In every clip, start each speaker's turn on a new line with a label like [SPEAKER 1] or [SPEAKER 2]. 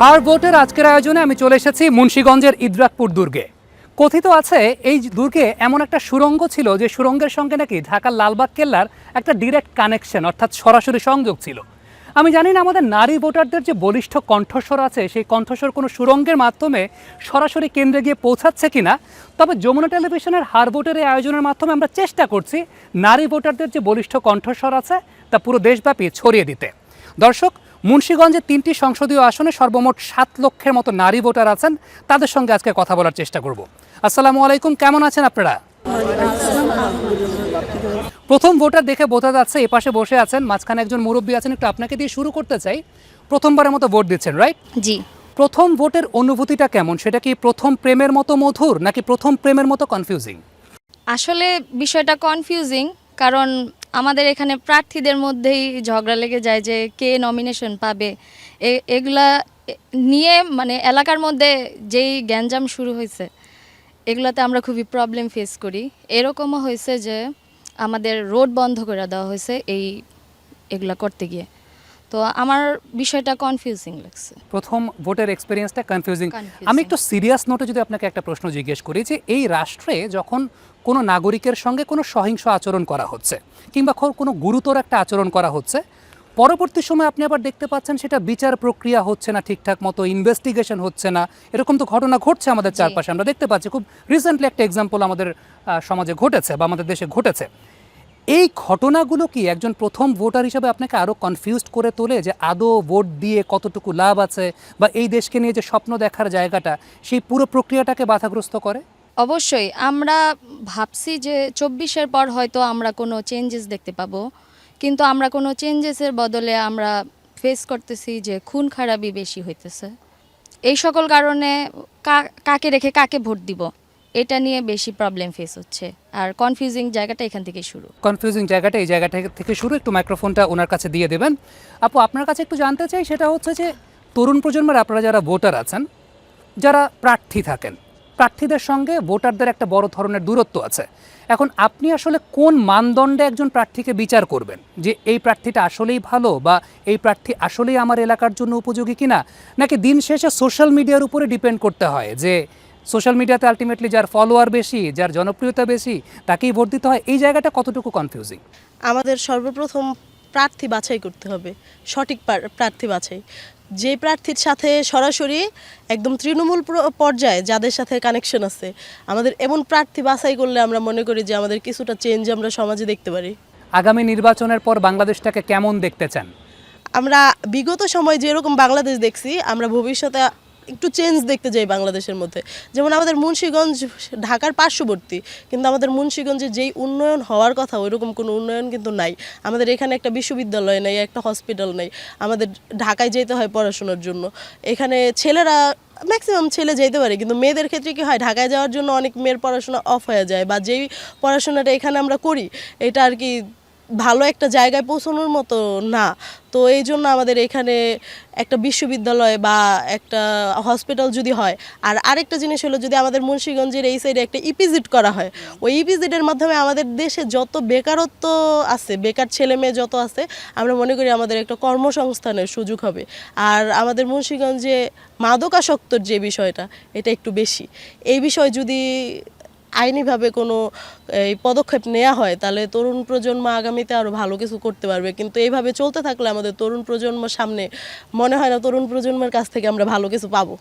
[SPEAKER 1] হার ভোটের আজকের আয়োজনে আমি চলে এসেছি মুন্সিগঞ্জের ইদ্রাকপুর দুর্গে। কথিত আছে এই দুর্গে এমন একটা সুড়ঙ্গ ছিল যে সুড়ঙ্গের সঙ্গে নাকি ঢাকার লালবাগ কেল্লার একটা ডিরেক্ট কানেকশন অর্থাৎ সরাসরি সংযোগ ছিল। আমি জানি না আমাদের নারী ভোটারদের যে বলিষ্ঠ কণ্ঠস্বর আছে সেই কণ্ঠস্বর কোনো সুড়ঙ্গের মাধ্যমে সরাসরি কেন্দ্রে গিয়ে পৌঁছাচ্ছে কিনা, তবে যমুনা টেলিভিশনের হার ভোটের এই আয়োজনের মাধ্যমে আমরা চেষ্টা করছি নারী ভোটারদের যে বলিষ্ঠ কণ্ঠস্বর আছে তা পুরো দেশব্যাপী ছড়িয়ে দিতে। দর্শক, মুন্সিগঞ্জের 3টি সংসদীয় আসনে সর্বমোট 7 লক্ষের মতো নারী ভোটার আছেন, তাদের সঙ্গে আজকে কথা বলার চেষ্টা করব। আসসালামু আলাইকুম, কেমন আছেন আপনারা? প্রথম ভোটার দেখে বোঝা যাচ্ছে এপাশে বসে আছেন, মাঝখানে একজন মুরব্বী আছেন। একটু আপনাকে দিয়ে শুরু করতে চাই। প্রথমবারের মতো ভোট দিচ্ছেন, রাইট?
[SPEAKER 2] জি।
[SPEAKER 1] প্রথম ভোটের অনুভূতিটা কেমন? সেটা কি প্রথম প্রেমের মতো মধুর নাকি প্রথম প্রেমের মতো কনফিউজিং?
[SPEAKER 2] আসলে বিষয়টা কনফিউজিং, কারণ আমাদের এখানে প্রার্থীদের মধ্যেই ঝগড়া লেগে যায় যে কে নমিনেশন পাবে। এগুলা নিয়ে মানে এলাকার মধ্যে যেই গ্যাঞ্জাম শুরু হয়েছে, এগুলাতে আমরা খুবই প্রবলেম ফেস করি। এরকমও হয়েছে যে আমাদের রোড বন্ধ করে দেওয়া হয়েছে এগুলা করতে গিয়ে। তো আমার বিষয়টা কনফিউজিং লাগছে।
[SPEAKER 1] প্রথম ভোটের এক্সপিরিয়েন্সটা কনফিউজিং। আমি একটু সিরিয়াস নোটে যদি আপনাকে একটা প্রশ্ন জিজ্ঞেস করি, যে এই রাষ্ট্রে যখন কোনো নাগরিকের সঙ্গে কোনো সহিংস আচরণ করা হচ্ছে কিংবা কোনো গুরুতর একটা আচরণ করা হচ্ছে, পরবর্তী সময় আপনি আবার দেখতে পাচ্ছেন সেটা বিচার প্রক্রিয়া হচ্ছে না ঠিকঠাক মতো, ইনভেস্টিগেশন হচ্ছে না, এরকম তো ঘটনা ঘটছে আমাদের চারপাশে, আমরা দেখতে পাচ্ছি। খুব রিসেন্টলি একটা এক্সাম্পল আমাদের সমাজে ঘটেছে বা আমাদের দেশে ঘটেছে। এই ঘটনাগুলো কি একজন প্রথম ভোটার হিসেবে আপনাকে আরও কনফিউজড করে তোলে যে আদৌ ভোট দিয়ে কতটুকু লাভ আছে, বা এই দেশকে নিয়ে যে স্বপ্ন দেখার জায়গাটা সেই পুরো প্রক্রিয়াটাকে বাধাগ্রস্ত করে?
[SPEAKER 2] অবশ্যই আমরা ভাবছি যে 24-এর পর হয়তো আমরা কোনো চেঞ্জেস দেখতে পাবো, কিন্তু আমরা কোনো চেঞ্জেসের বদলে আমরা ফেস করতেছি যে খুন খারাপই বেশি হইতেছে। এই সকল কারণে কাকে রেখে কাকে ভোট দিব, এটা নিয়ে বেশি প্রবলেম ফেস হচ্ছে। আর কনফিউজিং জায়গাটা এখান থেকে শুরু।
[SPEAKER 1] কনফিউজিং জায়গাটা এই জায়গাটা থেকে শুরু। একটু মাইক্রোফোনটা ওনার কাছে দিয়ে দেবেন। আপু, আপনার কাছে একটু জানতে চাই, সেটা হচ্ছে যে তরুণ প্রজন্মের আপনারা যারা ভোটার আছেন, যারা প্রার্থী থাকেন, প্রার্থীদের সঙ্গে ভোটারদের একটা বড় ধরনের দূরত্ব আছে। এখন আপনি আসলে কোন মানদণ্ডে একজন প্রার্থীকে বিচার করবেন যে এই প্রার্থীটা আসলেই ভালো, বা এই প্রার্থী আসলেই আমার এলাকার জন্য উপযোগী কিনা? নাকি দিন শেষে সোশ্যাল মিডিয়ার উপরে ডিপেন্ড করতে হয় যে সোশ্যাল মিডিয়াতে আলটিমেটলি যার ফলোয়ার বেশি, যার জনপ্রিয়তা বেশি, তাকেই ভোট দিতে হয়? এই জায়গাটা কতটুকু কনফিউজিং?
[SPEAKER 3] আমাদের সর্বপ্রথম প্রার্থী বাছাই করতে হবে, সঠিক প্রার্থী বাছাই, যে প্রার্থীর সাথে সরাসরি একদম তৃণমূল পর্যায়ে যাদের সাথে কানেকশন আছে, আমাদের এমন প্রার্থী বাছাই করলে আমরা মনে করি যে আমাদের কিছুটা চেঞ্জ আমরা সমাজে দেখতে পারি।
[SPEAKER 1] আগামী নির্বাচনের পর বাংলাদেশটাকে কেমন দেখতে চান?
[SPEAKER 3] আমরা বিগত সময় যেরকম বাংলাদেশ দেখছি, আমরা ভবিষ্যতে একটু চেঞ্জ দেখতে যাই বাংলাদেশের মধ্যে। যেমন আমাদের মুন্সিগঞ্জ ঢাকার পার্শ্ববর্তী, কিন্তু আমাদের মুন্সিগঞ্জে যেই উন্নয়ন হওয়ার কথা ওইরকম কোনো উন্নয়ন কিন্তু নাই। আমাদের এখানে একটা বিশ্ববিদ্যালয় নেই, একটা হসপিটাল নেই, আমাদের ঢাকায় যেতে হয় পড়াশোনার জন্য। এখানে ছেলেরা ম্যাক্সিমাম ছেলে যেতে পারে, কিন্তু মেয়েদের ক্ষেত্রে কি হয়, ঢাকায় যাওয়ার জন্য অনেক মেয়ের পড়াশোনা অফ হয়ে যায়, বা যেই পড়াশোনাটা এখানে আমরা করি এটা আর কি ভালো একটা জায়গায় পৌঁছানোর মতো না। তো এই জন্য আমাদের এখানে একটা বিশ্ববিদ্যালয় বা একটা হসপিটাল যদি হয়, আর আরেকটা জিনিস হলো, যদি আমাদের মুন্সিগঞ্জের এই সাইডে একটা ইপিজিট করা হয়, ওই ইপিজিটের মাধ্যমে আমাদের দেশে যত বেকারত্ব আছে, বেকার ছেলে মেয়ে যত আছে, আমরা মনে করি আমাদের একটা কর্মসংস্থানের সুযোগ হবে। আর আমাদের মুন্সিগঞ্জে মাদকাসক্তর যে বিষয়টা, এটা একটু বেশি। এই বিষয় যদি আইনিভাবে কোনো এই পদক্ষেপ নেওয়া হয়, তাহলে তরুণ প্রজন্ম আগামীতে আরও ভালো কিছু করতে পারবে। কিন্তু এইভাবে চলতে থাকলে আমাদের তরুণ প্রজন্ম সামনে মনে হয় না তরুণ প্রজন্মের কাছ থেকে আমরা ভালো কিছু পাবো।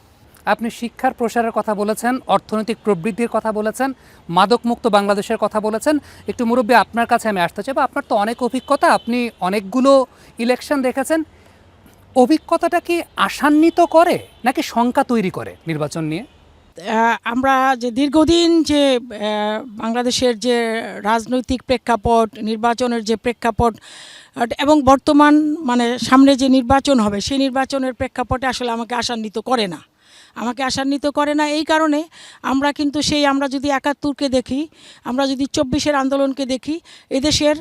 [SPEAKER 1] আপনি শিক্ষার প্রসারের কথা বলেছেন, অর্থনৈতিক প্রবৃদ্ধির কথা বলেছেন, মাদকমুক্ত বাংলাদেশের কথা বলেছেন। একটু মুরব্বী, আপনার কাছে আমি আসতে চাই, বা আপনার তো অনেক অভিজ্ঞতা, আপনি অনেকগুলো ইলেকশন দেখেছেন। অভিজ্ঞতাটা কি আশান্বিত করে নাকি শঙ্কা তৈরি করে নির্বাচন নিয়ে?
[SPEAKER 4] আমরা যে দীর্ঘদিন যে বাংলাদেশের যে রাজনৈতিক প্রেক্ষাপট, নির্বাচনের যে প্রেক্ষাপট, এবং বর্তমান মানে সামনে যে নির্বাচন হবে সেই নির্বাচনের প্রেক্ষাপটে আসলে আমাকে আশান্বিত করে না। এই কারণে আমরা যদি 71-কে দেখি, আমরা যদি 24-এর আন্দোলনকে দেখি, এদেশের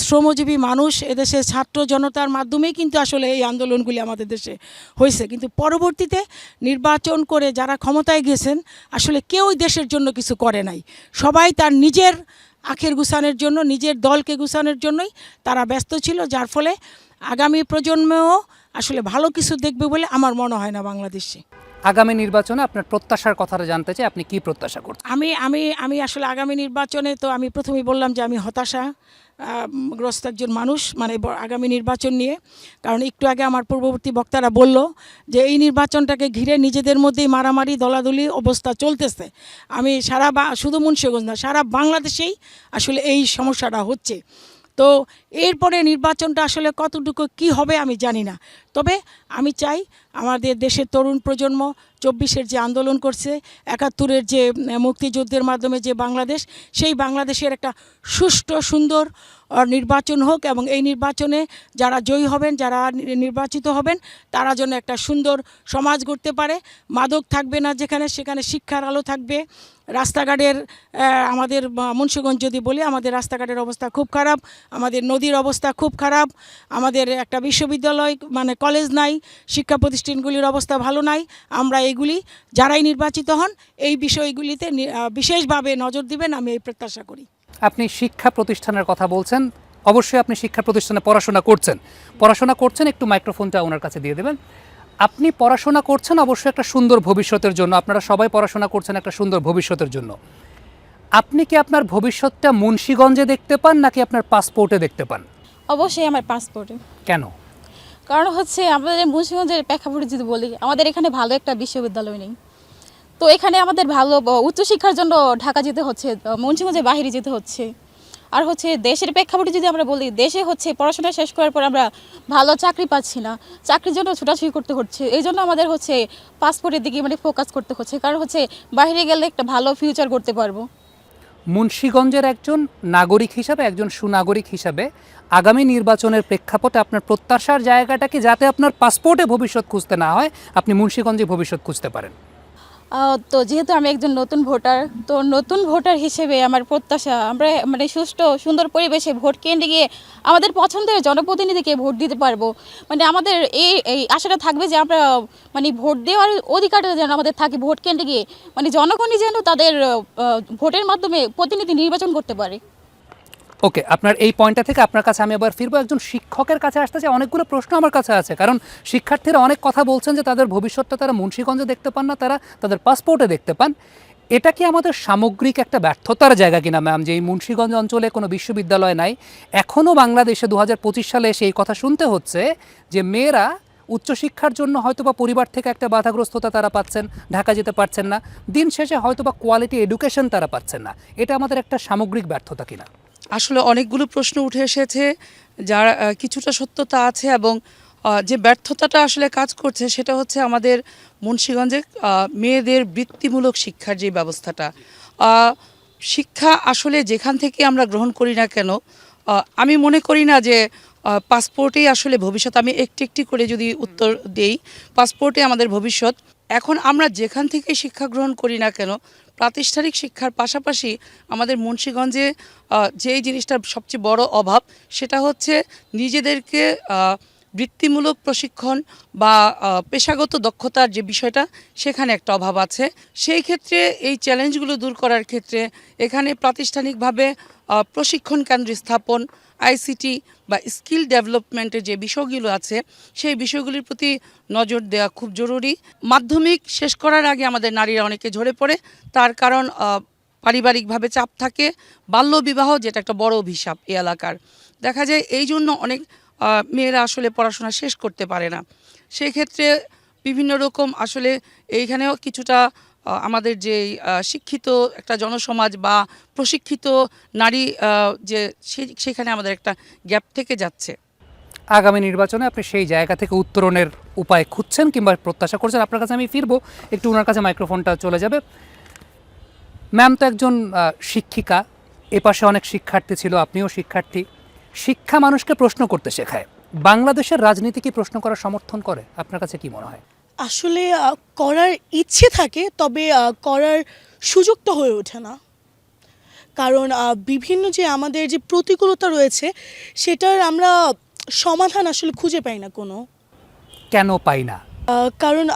[SPEAKER 4] শ্রমজীবী মানুষ, এদেশের ছাত্র জনতার মাধ্যমেই কিন্তু আসলে এই আন্দোলনগুলি আমাদের দেশে হয়েছে। কিন্তু পরবর্তীতে নির্বাচন করে যারা ক্ষমতায় গেছেন, আসলে কেউই দেশের জন্য কিছু করে নাই। সবাই তার নিজের আখের গুছানোর জন্য, নিজের দলকে গুছানোর জন্যই তারা ব্যস্ত ছিল, যার ফলে আগামী প্রজন্মেও আসলে ভালো কিছু দেখবে বলে আমার মনে হয় না বাংলাদেশে।
[SPEAKER 1] আগামী নির্বাচনে আপনার প্রত্যাশার কথাটা জানতে চাই, আপনি কি প্রত্যাশা করছেন?
[SPEAKER 4] আমি আসলে আগামী নির্বাচনে তো আমি প্রথমেই বললাম যে আমি হতাশা গ্রস্ত একজন মানুষ মানে আগামী নির্বাচন নিয়ে। কারণ একটু আগে আমার পূর্ববর্তী বক্তারা বলল যে এই নির্বাচনটাকে ঘিরে নিজেদের মধ্যেই মারামারি দলাদলি অবস্থা চলতেছে। আমি শুধু মুন্সিগঞ্জ না, সারা বাংলাদেশেই আসলে এই সমস্যাটা হচ্ছে। তো এরপরে নির্বাচনটা আসলে কতটুকু কি হবে আমি জানি না। তবে আমি চাই আমাদের দেশের তরুণ প্রজন্ম 24-এর যে আন্দোলন করছে, 71-এর যে মুক্তিযুদ্ধের মাধ্যমে যে বাংলাদেশ, সেই বাংলাদেশের একটা সুষ্ঠু সুন্দর নির্বাচন হোক এবং এই নির্বাচনে যারা জয়ী হবেন, যারা নির্বাচিত হবেন, তারা যেন একটা সুন্দর সমাজ গড়তে পারে। মাদক থাকবে না যেখানে, সেখানে শিক্ষার আলো থাকবে। রাস্তাঘাটের আমাদের মুন্সিগঞ্জ যদি বলি, আমাদের রাস্তাঘাটের অবস্থা খুব খারাপ, আমাদের নদীর অবস্থা খুব খারাপ, আমাদের একটা বিশ্ববিদ্যালয় মানে কলেজ নাই, শিক্ষা প্রতিষ্ঠানগুলির অবস্থা ভালো নাই। আমরা এগুলি যারাই নির্বাচিত হন এই বিষয়গুলিতে বিশেষভাবে নজর দিবেন, আমি এই প্রত্যাশা করি।
[SPEAKER 1] আপনি শিক্ষা প্রতিষ্ঠানের কথা বলছেন, অবশ্যই আপনি শিক্ষা প্রতিষ্ঠানে পড়াশোনা করছেন, একটু মাইক্রোফোনটা ওনার কাছে দিয়ে দেবেন। আপনি পড়াশোনা করছেন অবশ্যই একটা সুন্দর ভবিষ্যতের জন্য, আপনারা সবাই পড়াশোনা করছেন একটা সুন্দর ভবিষ্যতের জন্য। আপনি কি আপনার ভবিষ্যৎটা মুন্সিগঞ্জে দেখতে পান নাকি আপনার পাসপোর্টে দেখতে পান?
[SPEAKER 5] অবশ্যই আমার পাসপোর্টে।
[SPEAKER 1] কেন?
[SPEAKER 5] কারণ হচ্ছে আমাদের মুন্সিগঞ্জের প্রেক্ষাপটে যদি বলি, আমাদের এখানে ভালো একটা বিশ্ববিদ্যালয় নেই। তো এখানে আমাদের ভালো উচ্চশিক্ষার জন্য ঢাকা যেতে হচ্ছে, মুন্সিগঞ্জের বাইরে যেতে হচ্ছে। আর হচ্ছে দেশের প্রেক্ষাপটে যদি আমরা বলি, দেশে হচ্ছে পড়াশোনা শেষ করার পর আমরা ভালো চাকরি পাচ্ছি না, চাকরির জন্য ছোটাছুটি করতে হচ্ছে। এই জন্য আমাদের হচ্ছে পাসপোর্টের দিকে মানে ফোকাস করতে হচ্ছে, কারণ হচ্ছে বাইরে গেলে একটা ভালো ফিউচার করতে পারবো।
[SPEAKER 1] মুন্সিগঞ্জের একজন নাগরিক হিসাবে, একজন সুনাগরিক হিসাবে আগামী নির্বাচনের প্রেক্ষাপটে আপনার প্রত্যাশার জায়গাটা কি, যাতে আপনার পাসপোর্টে ভবিষ্যৎ খুঁজতে না হয়, আপনি মুন্সিগঞ্জে ভবিষ্যৎ খুঁজতে পারেন?
[SPEAKER 5] তো যেহেতু আমি একজন নতুন ভোটার, তো নতুন ভোটার হিসেবে আমার প্রত্যাশা আমরা মানে সুষ্ঠু সুন্দর পরিবেশে ভোট কেন্দ্রে গিয়ে আমাদের পছন্দের জনপ্রতিনিধিকে ভোট দিতে পারবো। মানে আমাদের এই আশাটা থাকবে যে আমরা মানে ভোট দেওয়ার অধিকারটা যেন আমাদের থাকে, ভোট কেন্দ্রে গিয়ে মানে জনগণই যেন তাদের ভোটের মাধ্যমে প্রতিনিধি নির্বাচন করতে পারে।
[SPEAKER 1] ওকে, আপনার এই পয়েন্টটা থেকে আপনার কাছে আমি আবার ফিরবো। একজন শিক্ষকের কাছে আসতে চাই, অনেকগুলো প্রশ্ন আমার কাছে আছে, কারণ শিক্ষার্থীরা অনেক কথা বলছেন যে তাদের ভবিষ্যৎটা তারা মুন্সিগঞ্জে দেখতে পান না, তারা তাদের পাসপোর্টে দেখতে পান। এটা কি আমাদের সামগ্রিক একটা ব্যর্থতার জায়গা কিনা ম্যাম, যে এই মুন্সিগঞ্জ অঞ্চলে কোনো বিশ্ববিদ্যালয় নাই? এখনও বাংলাদেশে 2025 সালে এসে এই কথা শুনতে হচ্ছে যে মেয়েরা উচ্চশিক্ষার জন্য হয়তোবা পরিবার থেকে একটা বাধাগ্রস্ততা তারা পাচ্ছেন, ঢাকা যেতে পারছেন না, দিন শেষে হয়তোবা কোয়ালিটি এডুকেশন তারা পাচ্ছেন না। এটা আমাদের একটা সামগ্রিক ব্যর্থতা কিনা?
[SPEAKER 6] আসলে অনেকগুলো প্রশ্ন উঠে এসেছে, যার কিছুটা সত্যতা আছে, এবং যে ব্যর্থতাটা আসলে কাজ করছে সেটা হচ্ছে আমাদের মুন্সিগঞ্জে মেয়েদের বৃত্তিমূলক শিক্ষার যে ব্যবস্থাটা। শিক্ষা আসলে যেখান থেকে আমরা গ্রহণ করি না কেন, আমি মনে করি না যে পাসপোর্টেই আসলে ভবিষ্যৎ। আমি একটি একটি করে যদি উত্তর দেই, পাসপোর্টে আমাদের ভবিষ্যৎ। এখন আমরা যেখান থেকে শিক্ষা গ্রহণ করি না কেন, প্রাতিষ্ঠানিক শিক্ষার পাশাপাশি আমাদের মুন্সিগঞ্জে যেই জিনিসটার সবচেয়ে বড় অভাব, সেটা হচ্ছে নিজেদেরকে বৃত্তিমূলক প্রশিক্ষণ বা পেশাগত দক্ষতার যে বিষয়টা, সেখানে একটা অভাব আছে। সেই ক্ষেত্রে এই চ্যালেঞ্জগুলো দূর করার ক্ষেত্রে এখানে প্রাতিষ্ঠানিকভাবে প্রশিক্ষণ কেন্দ্র স্থাপন, আইসিটি বা স্কিল ডেভেলপমেন্টের যে বিষয়গুলো আছে, সেই বিষয়গুলির প্রতি নজর দেওয়া খুব জরুরি। মাধ্যমিক শেষ করার আগে আমাদের নারীরা অনেকে ঝরে পড়ে, তার কারণ পারিবারিকভাবে চাপ থাকে, বাল্যবিবাহ যেটা একটা বড় অভিশাপ এই এলাকার। দেখা যায় এই জন্য অনেক মেয়েরা আসলে পড়াশোনা শেষ করতে পারে না। সেই ক্ষেত্রে বিভিন্ন রকম আসলে এইখানেও কিছুটা আমাদের যে শিক্ষিত একটা জনসমাজ বা প্রশিক্ষিত নারী যে সেখানে আমাদের একটা গ্যাপ থেকে যাচ্ছে।
[SPEAKER 1] আগামী নির্বাচনে আপনি সেই জায়গা থেকে উত্তরণের উপায় খুঁজছেন কিংবা প্রত্যাশা করছেন। আপনার কাছে আমি ফিরবো, একটু ওনার কাছে মাইক্রোফোনটা চলে যাবে। ম্যাম তো একজন শিক্ষিকা, এপাশে অনেক শিক্ষার্থী ছিল, আপনিও শিক্ষার্থী। শিক্ষা মানুষকে প্রশ্ন করতে শেখায়। বাংলাদেশের রাজনীতি কি প্রশ্ন করার সমর্থন করে? আপনার কাছে কি মনে হয়?
[SPEAKER 7] আসলে করার ইচ্ছে থাকে, তবে করার সুযোগটা হয়ে ওঠে না। কারণ বিভিন্ন যে আমাদের যে প্রতিকূলতা রয়েছে, সেটার আমরা সমাধান আসলে খুঁজে পাই না কোনো।
[SPEAKER 1] কেন পাই না?
[SPEAKER 7] কারণ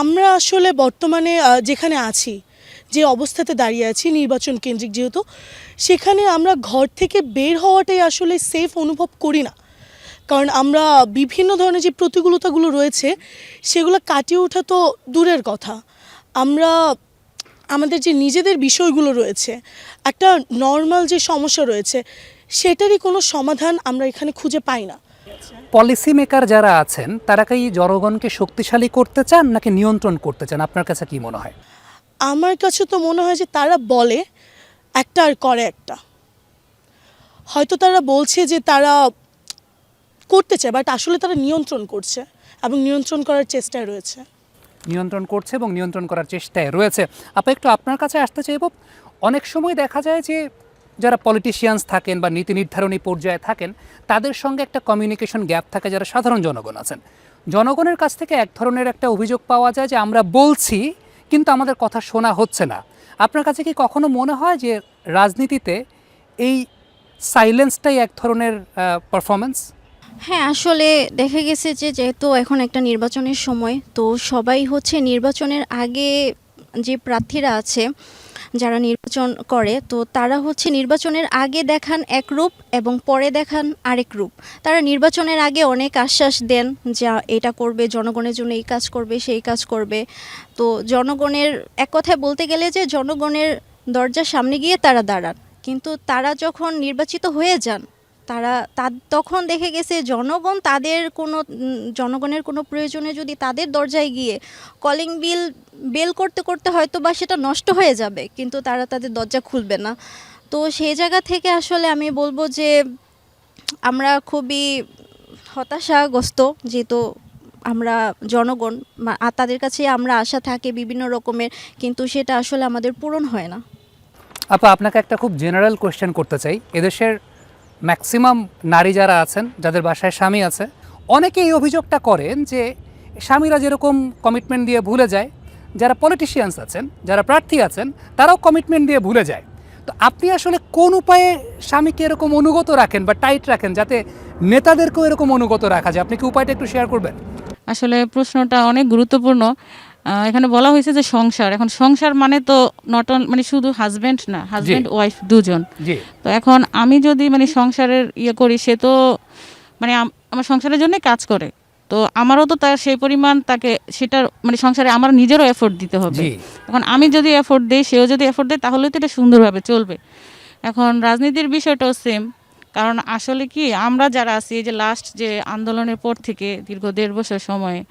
[SPEAKER 7] আমরা আসলে বর্তমানে যেখানে আছি, যে অবস্থাতে দাঁড়িয়ে আছি নির্বাচন কেন্দ্রিক যেহেতু, সেখানে আমরা ঘর থেকে বের হওয়াটাই আসলে সেফ অনুভব করি না। কারণ আমরা বিভিন্ন ধরনের যে প্রতিকূলতাগুলো রয়েছে সেগুলো কাটিয়ে ওঠা তো দূরের কথা, আমরা আমাদের যে নিজেদের বিষয়গুলো রয়েছে, একটা নর্মাল যে সমস্যা রয়েছে সেটারই কোনো সমাধান আমরা এখানে খুঁজে পাই না।
[SPEAKER 1] পলিসি মেকার যারা আছেন তারা কি জনগণকে শক্তিশালী করতে চান নাকি নিয়ন্ত্রণ করতে চান? আপনার কাছে কি মনে হয়?
[SPEAKER 7] আমার কাছে তো মনে হয় যে তারা বলে একটা আর করে একটা। হয়তো তারা বলছে যে তারা করতে চায়, বাট আসলে তারা নিয়ন্ত্রণ করছে এবং নিয়ন্ত্রণ করার চেষ্টায় রয়েছে।
[SPEAKER 1] নিয়ন্ত্রণ করছে এবং নিয়ন্ত্রণ করার চেষ্টায় রয়েছে। আপা, একটু আপনার কাছে আসতে চাইব, অনেক সময় দেখা যায় যে যারা পলিটিশিয়ানস থাকেন বা নীতি নির্ধারণী পর্যায়ে থাকেন তাদের সঙ্গে একটা কমিউনিকেশন গ্যাপ থাকে যারা সাধারণ জনগণ আছেন। জনগণের কাছ থেকে এক ধরনের একটা অভিযোগ পাওয়া যায় যে আমরা বলছি কিন্তু আমাদের কথা শোনা হচ্ছে না। আপনার কাছে কি কখনো মনে হয় যে রাজনীতিতে এই সাইলেন্সটাই এক ধরনের পারফরমেন্স?
[SPEAKER 8] হ্যাঁ, আসলে দেখা গেছে যে যেহেতু এখন একটা নির্বাচনের সময়, তো সবাই হচ্ছে নির্বাচনের আগে যে প্রার্থীরা আছে যারা নির্বাচন করে, তো তারা হচ্ছে নির্বাচনের আগে দেখান এক রূপ এবং পরে দেখান আরেক রূপ। তারা নির্বাচনের আগে অনেক আশ্বাস দেন যে এটা করবে, জনগণের জন্য এই কাজ করবে, সেই কাজ করবে। তো জনগণের এক কথায় বলতে গেলে যে জনগণের দরজার সামনে গিয়ে তারা দাঁড়ান, কিন্তু তারা যখন নির্বাচিত হয়ে যান তখন দেখে গেছে জনগণের কোনো প্রয়োজনে যদি তাদের দরজায় গিয়ে কলিং বেল করতে করতে হয়তো বা সেটা নষ্ট হয়ে যাবে, কিন্তু তারা তাদের দরজা খুলবে না। তো সেই জায়গা থেকে আসলে আমি বলবো যে আমরা খুবই হতাশাগ্রস্ত, যেহেতু আমরা জনগণ, তাদের কাছে আমরা আশা থাকে বিভিন্ন রকমের, কিন্তু সেটা আসলে আমাদের পূরণ হয় না।
[SPEAKER 1] আপা, আপনাকে একটা খুব জেনারেল কোয়েশ্চেন করতে চাই। এদেশের ম্যাক্সিমাম নারী যারা আছেন, যাদের বাসায় স্বামী আছে, অনেকে এই অভিযোগটা করেন যে স্বামীরা যেরকম কমিটমেন্ট দিয়ে ভুলে যায়, যারা পলিটিশিয়ানস আছেন, যারা প্রার্থী আছেন, তারাও কমিটমেন্ট দিয়ে ভুলে যায়। তো আপনি আসলে কোন উপায়ে স্বামীকে এরকম অনুগত রাখেন বা টাইট রাখেন যাতে নেতাদেরকেও এরকম অনুগত রাখা যায়? আপনি কি উপায়টা একটু শেয়ার করবেন?
[SPEAKER 9] আসলে প্রশ্নটা অনেক গুরুত্বপূর্ণ। এখানে বলা হয়েছে যে সংসার, এখন সংসার মানে তো নট মানে শুধু হাজব্যান্ড না, হাজব্যান্ড ওয়াইফ দুজন।
[SPEAKER 1] জি।
[SPEAKER 9] তো এখন আমি যদি মানে সংসারের করি, সে তো মানে আমার সংসারের জন্য কাজ করে, তো আমারও তো তার সেই পরিমাণ তাকে সেটার মানে সংসারে আমার নিজেরও এফোর্ট দিতে হবে।
[SPEAKER 1] জি।
[SPEAKER 9] এখন আমি যদি এফোর্ট দিই, সেও যদি এফোর্ট দেয়, তাহলে তো এটা সুন্দরভাবে চলবে। এখন রাজনীতির বিষয়টাও সেম, কারণ আসলে কি আমরা যারা আছি এই যে লাস্ট যে আন্দোলনের পর থেকে দীর্ঘ 1.5 বছর সময়ে,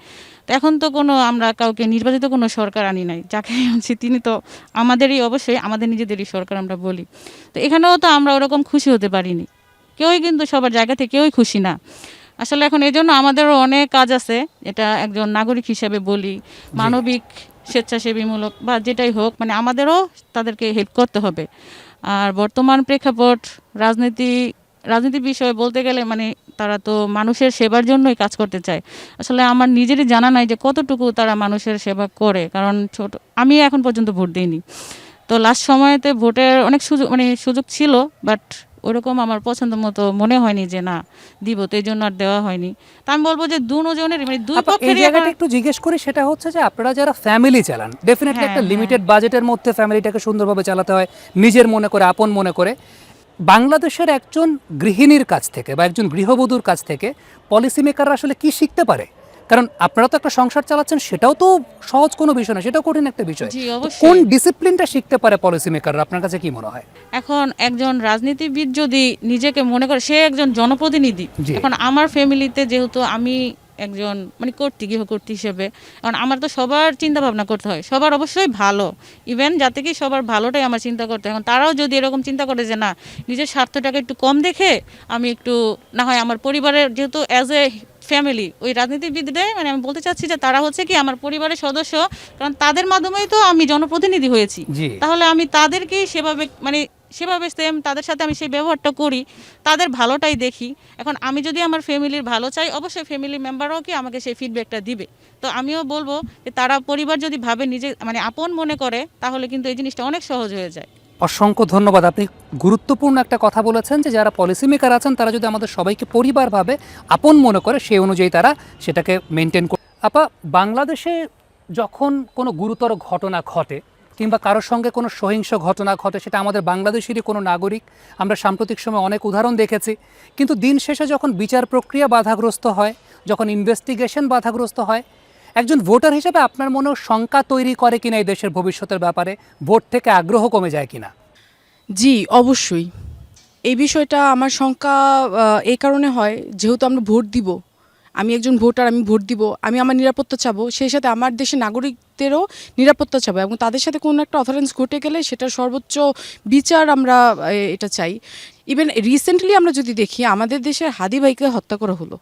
[SPEAKER 9] তো এখন তো আমরা কাউকে নির্বাচিত কোনো সরকার আনি নাই, যাকে আনছি তিনি তো আমাদেরই, অবশ্যই আমাদের নিজেদেরই সরকার আমরা বলি। তো এখানেও তো আমরা ওরকম খুশি হতে পারিনি, কেউই কিন্তু সবার জায়গা থেকে কেউই খুশি না আসলে। এখন এই জন্য আমাদেরও অনেক কাজ আছে, এটা একজন নাগরিক হিসেবে বলি, মানবিক স্বেচ্ছাসেবীমূলক বা যেটাই হোক, মানে আমাদেরও তাদেরকে হেল্প করতে হবে। আর বর্তমান প্রেক্ষাপট রাজনীতির বিষয়ে বলতে গেলে মানে তারা তো মানুষের সেবার জন্যই কাজ করতে চায়। আসলে আমার নিজেরই জানা নাই যে কতটুকু তারা মানুষের সেবা করে, কারণ আমি এখন পর্যন্ত ভোট দিইনি। তো লাস্ট সময়তে ভোটের অনেক সুযোগ ছিল, বাট ওরকম আমার পছন্দ মতো মনে হয়নি যে না দিব, তো এই জন্য আর দেওয়া হয়নি। তা আমি বলবো যে দুজনের মানে দুই পক্ষের
[SPEAKER 1] জায়গাটা একটু জিজ্ঞেস করি, সেটা হচ্ছে যে আপনারা যারা ফ্যামিলি চালান, ডেফিনেটলি একটা লিমিটেড বাজেটের মধ্যে ফ্যামিলিটাকে সুন্দরভাবে চালাতে হয়, নিজের মনে করে, আপন মনে করে। বাংলাদেশের একজন গৃহিণীর কাছ থেকে বা একজন গৃহবধূর কাছ থেকে পলিসি মেকাররা আসলে কি শিখতে পারে? কারণ আপনারা তো একটা সংসার চালাচ্ছেন, সেটাও তো সহজ কোনো বিষয় না, সেটাও কঠিন একটা বিষয়। কোন ডিসিপ্লিনটা শিখতে পারে পলিসি মেকাররা, আপনার কাছে কি মনে হয়?
[SPEAKER 9] এখন একজন রাজনীতিবিদ যদি নিজেকে মনে করে সে একজন জনপ্রতিনিধি, এখন আমার ফ্যামিলিতে যেহেতু আমি একজন মানে গৃহকর্ত্রী হিসেবে, কারণ আমার তো সবার চিন্তা ভাবনা করতে হয়, সবার অবশ্যই ভালো, ইভেন যাতে কি সবার ভালোটাই আমার চিন্তা করতে হয়। এখন তারাও যদি এরকম চিন্তা করে যে না নিজের স্বার্থটাকে একটু কম দেখে আমি একটু না হয় আমার পরিবারের, যেহেতু অ্যাজ এ ফ্যামিলি ওই রাজনীতিবিদদের মানে আমি বলতে চাচ্ছি যে তারা হচ্ছে কি আমার পরিবারের সদস্য, কারণ তাদের মাধ্যমেই তো আমি জনপ্রতিনিধি হয়েছি, তাহলে আমি তাদেরকেই সেভাবে সেম তাদের সাথে আমি সেই ব্যবহারটা করি, তাদের ভালোটাই দেখি। এখন আমি যদি আমার ফ্যামিলির ভালো চাই, অবশ্যই ফ্যামিলি মেম্বারও কি আমাকে সেই ফিডব্যাকটা দিবে। তো আমিও বলবো যে তারা পরিবার যদি ভাবে নিজে মানে আপন মনে করে, তাহলে কিন্তু এই জিনিসটা অনেক সহজ হয়ে যায়।
[SPEAKER 1] অসংখ্য ধন্যবাদ। আপনি গুরুত্বপূর্ণ একটা কথা বলেছেন যে যারা পলিসি মেকার আছেন তারা যদি আমাদের সবাইকে পরিবার ভাবে, আপন মনে করে, সেই অনুযায়ী তারা সেটাকে মেনটেন করে। আপা, বাংলাদেশে যখন কোনো গুরুতর ঘটনা ঘটে, কিংবা কারোর সঙ্গে কোনো সহিংস ঘটনা ঘটে, সেটা আমাদের বাংলাদেশেরই কোনো নাগরিক, আমরা সাম্প্রতিক সময় অনেক উদাহরণ দেখেছি। কিন্তু দিন শেষে যখন বিচার প্রক্রিয়া বাধাগ্রস্ত হয়, যখন ইনভেস্টিগেশন বাধাগ্রস্ত হয়, একজন ভোটার হিসেবে আপনার মনেও শঙ্কা তৈরি করে কিনা এই দেশের ভবিষ্যতের ব্যাপারে, ভোট থেকে আগ্রহ কমে যায় কিনা?
[SPEAKER 10] জি, অবশ্যই। এই বিষয়টা আমার শঙ্কা এই কারণে হয়, যেহেতু আমরা ভোট দিব, আমি একজন ভোটার, আমি ভোট দিব, আমি আমার নিরাপত্তা চাবো, সেই সাথে আমার দেশের নাগরিকদেরও নিরাপত্তা চাবো, এবং তাদের সাথে কোনো একটা অফারেন্স ঘটে গেলে সেটার সর্বোচ্চ বিচার আমরা এটা চাই। ইভেন রিসেন্টলি আমরা যদি দেখি, আমাদের দেশের হাদি ভাইকে হত্যা করা হলো,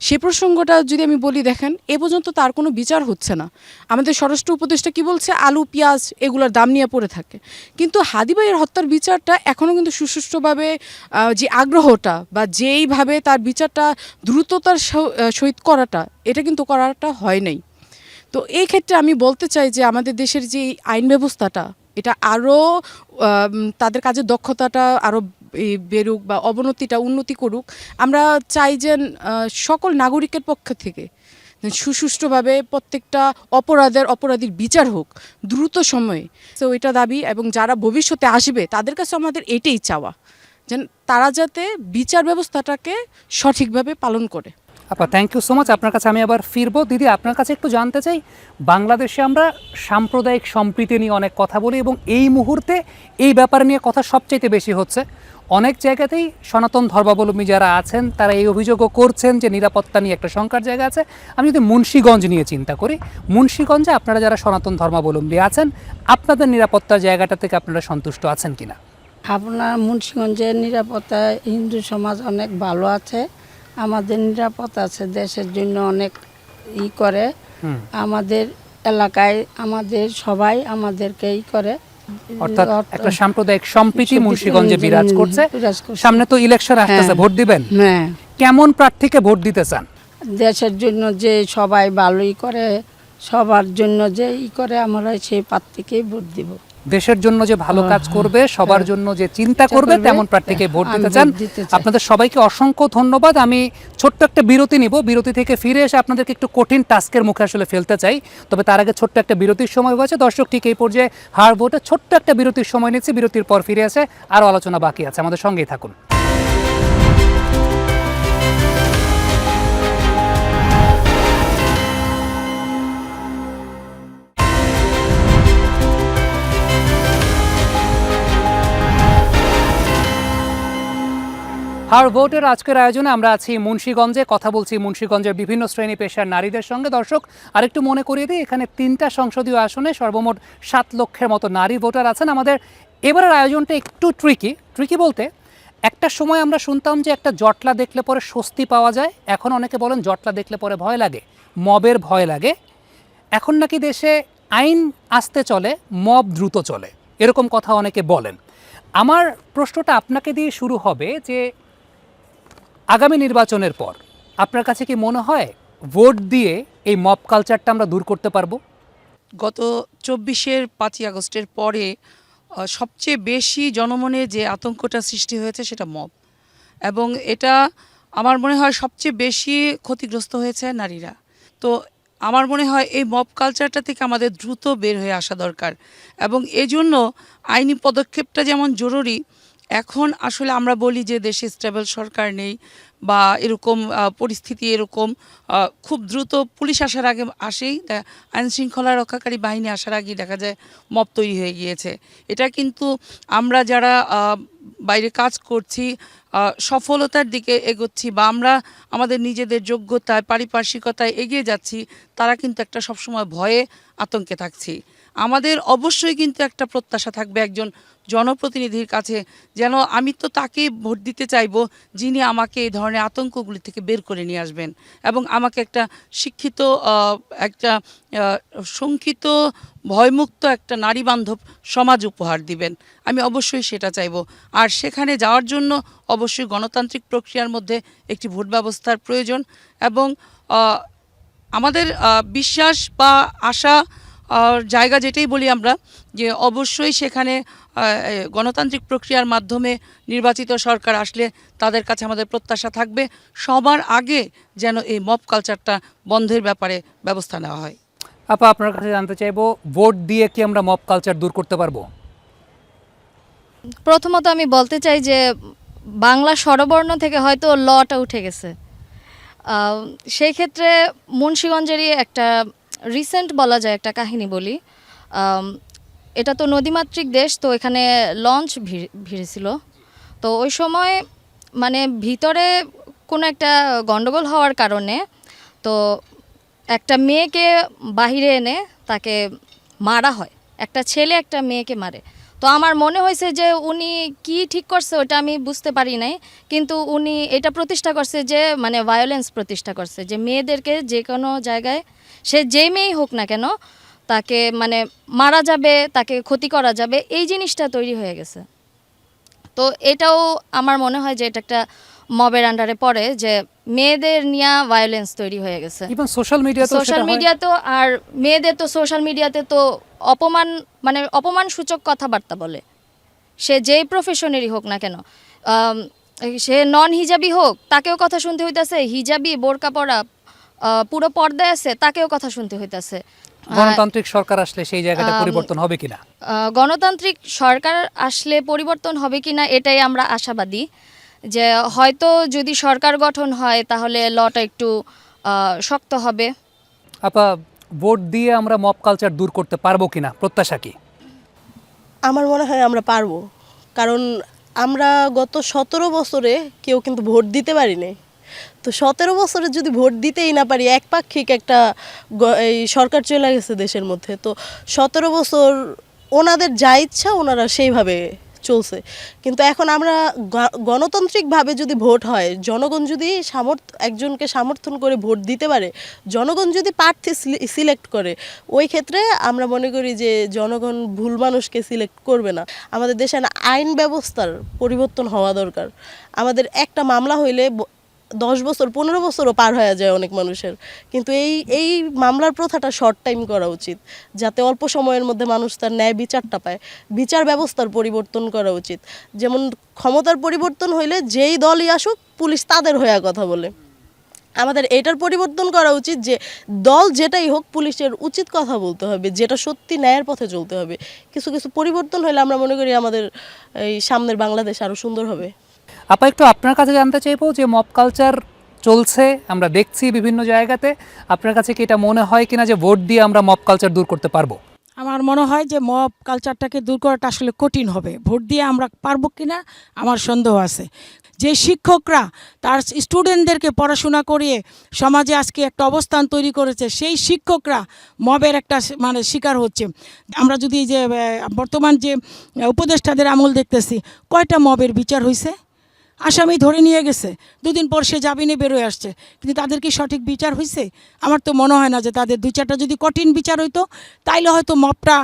[SPEAKER 10] সে প্রসঙ্গটা যদি আমি বলি, দেখেন এ পর্যন্ত তার কোনো বিচার হচ্ছে না। আমাদের স্বরাষ্ট্র উপদেষ্টা কি বলছে, আলু পেঁয়াজ এগুলোর দাম নিয়ে পড়ে থাকে, কিন্তু হাদি ভাইয়ের হত্যার বিচারটা এখনও কিন্তু সুষ্ঠুভাবে যে আগ্রহটা বা যেইভাবে তার বিচারটা দ্রুততার সহিত করাটা, এটা কিন্তু করাটা হয় নাই। তো এই ক্ষেত্রে আমি বলতে চাই যে আমাদের দেশের যে আইন ব্যবস্থাটা, এটা আরও তাদের কাজের দক্ষতাটা আরও বেরুক বা উন্নতি করুক। আমরা চাই যে সকল নাগরিকের পক্ষ থেকে সুষ্ঠুভাবে প্রত্যেকটা অপরাধীর বিচার হোক দ্রুত সময়ে। তো এটা দাবি, এবং যারা ভবিষ্যতে আসবে তাদের কাছে আমাদের এটাই চাওয়া, যেন তারা যাতে বিচার ব্যবস্থাটাকে সঠিকভাবে পালন করে।
[SPEAKER 1] আপা, থ্যাংক ইউ সো মাচ। আপনার কাছে আমি আবার ফিরবো। দিদি, আপনার কাছে একটু জানতে চাই, বাংলাদেশে আমরা সাম্প্রদায়িক সম্প্রীতি নিয়ে অনেক কথা বলি, এবং এই মুহূর্তে এই ব্যাপার নিয়ে কথা সবচাইতে বেশি হচ্ছে। অনেক জায়গাতেই সনাতন ধর্মাবলম্বী যারা আছেন তারা এই অভিযোগও করছেন যে নিরাপত্তা নিয়ে একটা শঙ্কার জায়গা আছে। আমি যদি মুন্সিগঞ্জ নিয়ে চিন্তা করি, মুন্সিগঞ্জে আপনারা যারা সনাতন ধর্মাবলম্বী আছেন, আপনাদের নিরাপত্তার জায়গাটা থেকে আপনারা সন্তুষ্ট আছেন কিনা?
[SPEAKER 11] আপনার মুন্সিগঞ্জের নিরাপত্তায় হিন্দু সমাজ অনেক ভালো আছে, আমাদের নিরাপত্তা আছে, দেশের জন্য অনেক করে, আমাদের এলাকায় আমাদের সবাই আমাদেরকে করে,
[SPEAKER 1] অর্থাৎ একটা সাম্প্রদায়িক সম্প্রীতি মুন্সিগঞ্জে বিরাজ করছে। সামনে তো ইলেকশন আসতেছে, ভোট দিবেন, কেমন প্রার্থীকে ভোট দিতে চান?
[SPEAKER 11] দেশের জন্য যে সবাই ভালোই করে, সবার জন্য যে করে, আমরা সেই প্রার্থীকেই ভোট দিব।
[SPEAKER 1] দেশের জন্য যে ভালো কাজ করবে, সবার জন্য যে চিন্তা করবে, তেমন প্রার্থীকে ভোট দিতে চান। আপনাদের সবাইকে অসংখ্য ধন্যবাদ। আমি ছোট্ট একটা বিরতি নিব, বিরতি থেকে ফিরে এসে আপনাদেরকে একটু কঠিন টাস্কের মুখে আসলে ফেলতে চাই। তবে তার আগে ছোট্ট একটা বিরতির সময় হয়েছে। দর্শক, ঠিক এই পর্যায়ে হার ভোটে ছোট্ট একটা বিরতির সময় নিচ্ছি। বিরতির পর ফিরে এসে আরও আলোচনা বাকি আছে, আমাদের সঙ্গেই থাকুন। হার ভোটের আজকের আয়োজনে আমরা আছি মুন্সিগঞ্জে, কথা বলছি মুন্সিগঞ্জের বিভিন্ন শ্রেণী পেশার নারীদের সঙ্গে। দর্শক, আরেকটু মনে করিয়ে দিই, এখানে 3টা সংসদীয় আসনে সর্বমোট 7 লক্ষের মতো নারী ভোটার আছেন। আমাদের এবারের আয়োজনটা একটু ট্রিকি বলতে, একটা সময় আমরা শুনতাম যে একটা জটলা দেখলে পরে স্বস্তি পাওয়া যায়, এখন অনেকে বলেন জটলা দেখলে পরে ভয় লাগে, মবের ভয় লাগে। এখন নাকি দেশে আইন আস্তে চলে, মব দ্রুত চলে, এরকম কথা অনেকে বলেন। আমার প্রশ্নটা আপনাকে দিয়ে শুরু হবে যে আগামী নির্বাচনের পর আপনার কাছে কি মনে হয় ভোট দিয়ে এই মব কালচারটা আমরা দূর করতে পারবো?
[SPEAKER 6] গত 24-এর 5ই আগস্টের পরে সবচেয়ে বেশি জনমনে যে আতঙ্কটা সৃষ্টি হয়েছে সেটা মব, এবং এটা আমার মনে হয় সবচেয়ে বেশি ক্ষতিগ্রস্ত হয়েছে নারীরা। তো আমার মনে হয় এই মব কালচারটা থেকে আমাদের দ্রুত বের হয়ে আসা দরকার, এবং এজন্য আইনি পদক্ষেপটা যেমন জরুরি। এখন আসলে আমরা বলি যে দেশে স্টেবল সরকার নেই, বা এরকম পরিস্থিতি এরকম, খুব দ্রুত পুলিশ আসার আগে আইন শৃঙ্খলা রক্ষাকারী বাহিনী আসার আগেই দেখা যায় মব তৈরি হয়ে গিয়েছে। এটা কিন্তু আমরা যারা বাইরে কাজ করছি, সফলতার দিকে এগোচ্ছি, বা আমরা আমাদের নিজেদের যোগ্যতায় পারিপার্শ্বিকতায় এগিয়ে যাচ্ছি, তারা কিন্তু একটা সবসময় ভয়ে আতঙ্কে থাকছি। আমাদের অবশ্যই কিন্তু একটা প্রত্যাশা থাকবে একজন জনপ্রতিনিধির কাছে, যেন আমি তো তাকেই ভোট দিতে চাইব যিনি আমাকে এই ধরনের আতঙ্কগুলি থেকে বের করে নিয়ে আসবেন, এবং আমাকে একটা শিক্ষিত, একটা শঙ্কিত, ভয়মুক্ত একটা নারী বান্ধব সমাজ উপহার দিবেন। আমি অবশ্যই সেটা চাইব। আর সেখানে যাওয়ার জন্য অবশ্যই গণতান্ত্রিক প্রক্রিয়ার মধ্যে একটি ভোট ব্যবস্থার প্রয়োজন, এবং আমাদের বিশ্বাস বা আশা জায়গা যেটাই বলি আমরা, যে অবশ্যই সেখানে গণতান্ত্রিক প্রক্রিয়ার মাধ্যমে নির্বাচিত সরকার আসলে তাদের কাছে আমাদের প্রত্যাশা থাকবে সবার আগে যেন এই মব কালচারটা বন্ধের ব্যাপারে ব্যবস্থা নেওয়া হয়।
[SPEAKER 1] আপা, আপনার কাছে জানতে চাইবো, ভোট দিয়ে কি আমরা মব কালচার দূর করতে পারবো?
[SPEAKER 2] প্রথমত আমি বলতে চাই যে বাংলা স্বরবর্ণ থেকে হয়তো লটা উঠে গেছে। সেই ক্ষেত্রে মুন্সিগঞ্জেরই একটা রিসেন্ট বলা যায় একটা কাহিনী বলি। এটা তো নদীমাতৃক দেশ, তো এখানে লঞ্চ ভিড়েছিল। তো ওই সময় মানে ভিতরে কোনো একটা গন্ডগোল হওয়ার কারণে তো একটা মেয়েকে বাহিরে এনে তাকে মারা হয়। একটা ছেলে একটা মেয়েকে মারে। তো আমার মনে হয়েছে যে উনি কি ঠিক করছে ওটা আমি বুঝতে পারি নাই, কিন্তু উনি এটা প্রতিষ্ঠা করছে যে মানে ভায়োলেন্স প্রতিষ্ঠা করছে, যে মেয়েদেরকে যে কোনো জায়গায় সে যেই মেয়েই হোক না কেন তাকে মানে মারা যাবে, তাকে ক্ষতি করা যাবে, এই জিনিসটা তৈরি হয়ে গেছে। তো এটাও আমার মনে হয় যে এটা একটা মবের আন্ডারে পড়ে, যে মেয়েদের নিয়ে ভায়োলেন্স তৈরি হয়ে গেছে।
[SPEAKER 1] ইভেন সোশ্যাল মিডিয়া
[SPEAKER 2] তো আর মেয়েদের তো সোশ্যাল মিডিয়াতে তো অপমান মানে অপমানসূচক কথাবার্তা বলে, সে যেই প্রফেশনেরই হোক না কেন। সে নন হিজাবি হোক তাকেও কথা শুনতে হইতাছে, হিজাবি বোরকা পরা পুরো পর্দায় আছে তাকেও কথা শুনতে হইতাছে।
[SPEAKER 1] গণতান্ত্রিক সরকার আসলে সেই জায়গাটা পরিবর্তন হবে কিনা?
[SPEAKER 2] গণতান্ত্রিক সরকার আসলে পরিবর্তন হবে কিনা এটাই আমরা আশাবাদী, যে হয়তো যদি সরকার গঠন হয় তাহলে লটা একটু শক্ত হবে।
[SPEAKER 1] আপা, ভোট দিয়ে আমরা মব কালচার দূর করতে পারবো কিনা, প্রত্যাশা কি?
[SPEAKER 3] আমার মনে হয় আমরা পারবো, কারণ আমরা গত 17 বছরে কেউ কিন্তু ভোট দিতে পারিনি। তো 17 বছরে যদি ভোট দিতেই না পারি, একপাক্ষিক একটা এই সরকার চলে গেছে দেশের মধ্যে। তো 17 বছর ওনাদের যা ইচ্ছা ওনারা সেইভাবে চলছে। কিন্তু এখন আমরা গণতান্ত্রিকভাবে যদি ভোট হয়, জনগণ যদি একজনকে সমর্থন করে ভোট দিতে পারে, জনগণ যদি প্রার্থী সিলেক্ট করে, ওই ক্ষেত্রে আমরা মনে করি যে জনগণ ভুল মানুষকে সিলেক্ট করবে না। আমাদের দেশে আইন ব্যবস্থার পরিবর্তন হওয়া দরকার। আমাদের একটা মামলা হইলে 10 বছর 15 বছরও পার হয়ে যায় অনেক মানুষের, কিন্তু এই মামলার প্রথাটা শর্ট টাইম করা উচিত, যাতে অল্প সময়ের মধ্যে মানুষ তার ন্যায় বিচারটা পায়। বিচার ব্যবস্থার পরিবর্তন করা উচিত। যেমন ক্ষমতার পরিবর্তন হইলে যেই দলই আসুক পুলিশ তাদের হয়ে কথা বলে, আমাদের এটার পরিবর্তন করা উচিত যে দল যেটাই হোক পুলিশের উচিত কথা বলতে হবে, যেটা সত্যি ন্যায়ের পথে চলতে হবে। কিছু কিছু পরিবর্তন হলে আমরা মনে করি আমাদের এই সামনের বাংলাদেশ আরও সুন্দর হবে।
[SPEAKER 1] আপা, একটু আপনার কাছে জানতে চাইবো যে মব কালচার চলছে, আমরা দেখছি বিভিন্ন জায়গাতে, আপনার কাছে কি এটা মনে হয় কিনা যে ভোট দিয়ে আমরা মব কালচার দূর করতে পারবো?
[SPEAKER 4] আমার মনে হয় যে মব কালচারটাকে দূর করাটা আসলে কঠিন হবে। ভোট দিয়ে আমরা পারবো কিনা আমার সন্দেহ আছে। যে শিক্ষকরা তার স্টুডেন্টদেরকে পড়াশোনা করিয়ে সমাজে আজকে একটা অবস্থান তৈরি করেছে, সেই শিক্ষকরা মবের একটা মানে শিকার হচ্ছে। আমরা যদি যে বর্তমান যে উপদেষ্টাদের আমল দেখতেছি, কয়টা মবের বিচার হয়েছে? আসামি ধরে নিয়ে গেছে, 2 দিন পর সে জামিনে বেরোয় আসছে, কিন্তু তাদের কি সঠিক বিচার হয়েছে? আমার তো মনে হয় না। যে তাদের 2-4টা যদি কঠিন বিচার হইতো তাইলে হয়তো মবটা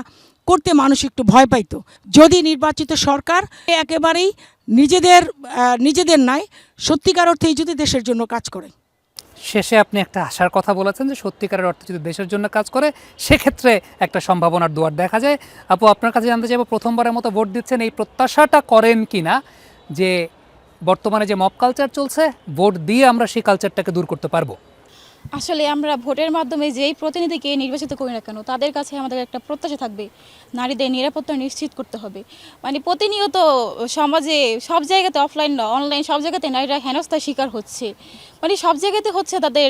[SPEAKER 4] করতে মানুষ একটু ভয় পাইতো। যদি নির্বাচিত সরকার একেবারেই নিজেদের নয়, সত্যিকার অর্থেই যদি দেশের জন্য কাজ করে।
[SPEAKER 1] শেষে আপনি একটা আশার কথা বলেছেন যে সত্যিকারের অর্থে যদি দেশের জন্য কাজ করে সেক্ষেত্রে একটা সম্ভাবনার দুয়ার দেখা যায়। আপু, আপনার কাছে জানতে চাইবো, প্রথমবারের মতো ভোট দিচ্ছেন, এই প্রত্যাশাটা করেন কিনা যে বর্তমানে যে মব কালচার চলছে, ভোট দিয়ে আমরা সেই কালচারটাকে দূর করতে পারবো?
[SPEAKER 5] আসলে আমরা ভোটের মাধ্যমে যেই প্রতিনিধিকে নির্বাচিত করি না কেন তাদের কাছে আমাদের একটা প্রত্যাশা থাকবে, নারীদের নিরাপত্তা নিশ্চিত করতে হবে। মানে প্রতিনিয়ত সমাজে সব জায়গাতে, অফলাইন অনলাইন সব জায়গাতে নারীরা হেনস্থার শিকার হচ্ছে। মানে সব জায়গাতে হচ্ছে, তাদের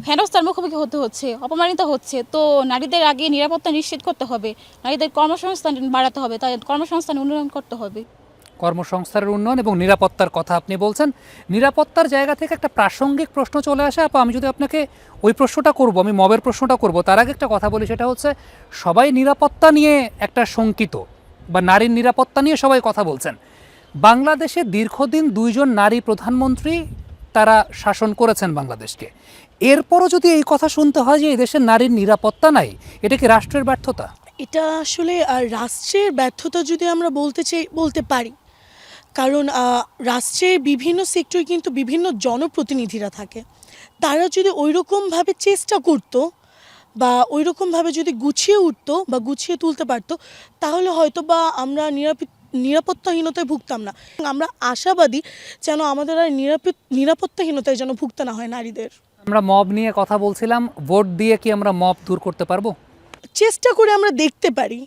[SPEAKER 5] হেনস্থার মুখোমুখি হতে হচ্ছে, অপমানিত হচ্ছে। তো নারীদের আগে নিরাপত্তা নিশ্চিত করতে হবে, নারীদের কর্মসংস্থান বাড়াতে হবে, তাদের কর্মসংস্থান উন্নয়ন করতে হবে।
[SPEAKER 1] কর্মসংস্থানের উন্নয়ন এবং নিরাপত্তার কথা আপনি বলছেন। নিরাপত্তার জায়গা থেকে একটা প্রাসঙ্গিক প্রশ্ন চলে আসে। আপা, আমি যদি আপনাকে ওই প্রশ্নটা করব, আমি মবের প্রশ্নটা করব, তার আগে একটা কথা বলি, সেটা হচ্ছে সবাই নিরাপত্তা নিয়ে একটা শঙ্কিত, বা নারীর নিরাপত্তা নিয়ে সবাই কথা বলছেন। বাংলাদেশে দীর্ঘদিন 2 জন নারী প্রধানমন্ত্রী তারা শাসন করেছেন বাংলাদেশকে। এরপরও যদি এই কথা শুনতে হয় যে এই দেশের নারীর নিরাপত্তা নাই, এটা কি রাষ্ট্রের ব্যর্থতা?
[SPEAKER 7] এটা আসলে রাষ্ট্রের ব্যর্থতা যদি আমরা বলতে পারি, কারণ রাষ্ট্রের বিভিন্ন সেক্টরে কিন্তু বিভিন্ন জনপ্রতিনিধিরা থাকে। তারা যদি ওইরকমভাবে চেষ্টা করতো বা ওইরকমভাবে যদি গুছিয়ে উঠতো বা গুছিয়ে তুলতে পারতো, তাহলে হয়তো বা আমরা নিরাপত্তাহীনতায় ভুগতাম না। আমরা আশাবাদী যেন আমাদের আর নিরাপত্তাহীনতায় যেন ভুগতে না হয় নারীদের।
[SPEAKER 1] আমরা মব নিয়ে কথা বলছিলাম, ভোট দিয়ে কি আমরা মব দূর করতে পারবো?
[SPEAKER 7] চেষ্টা করে আমরা দেখতে পারি,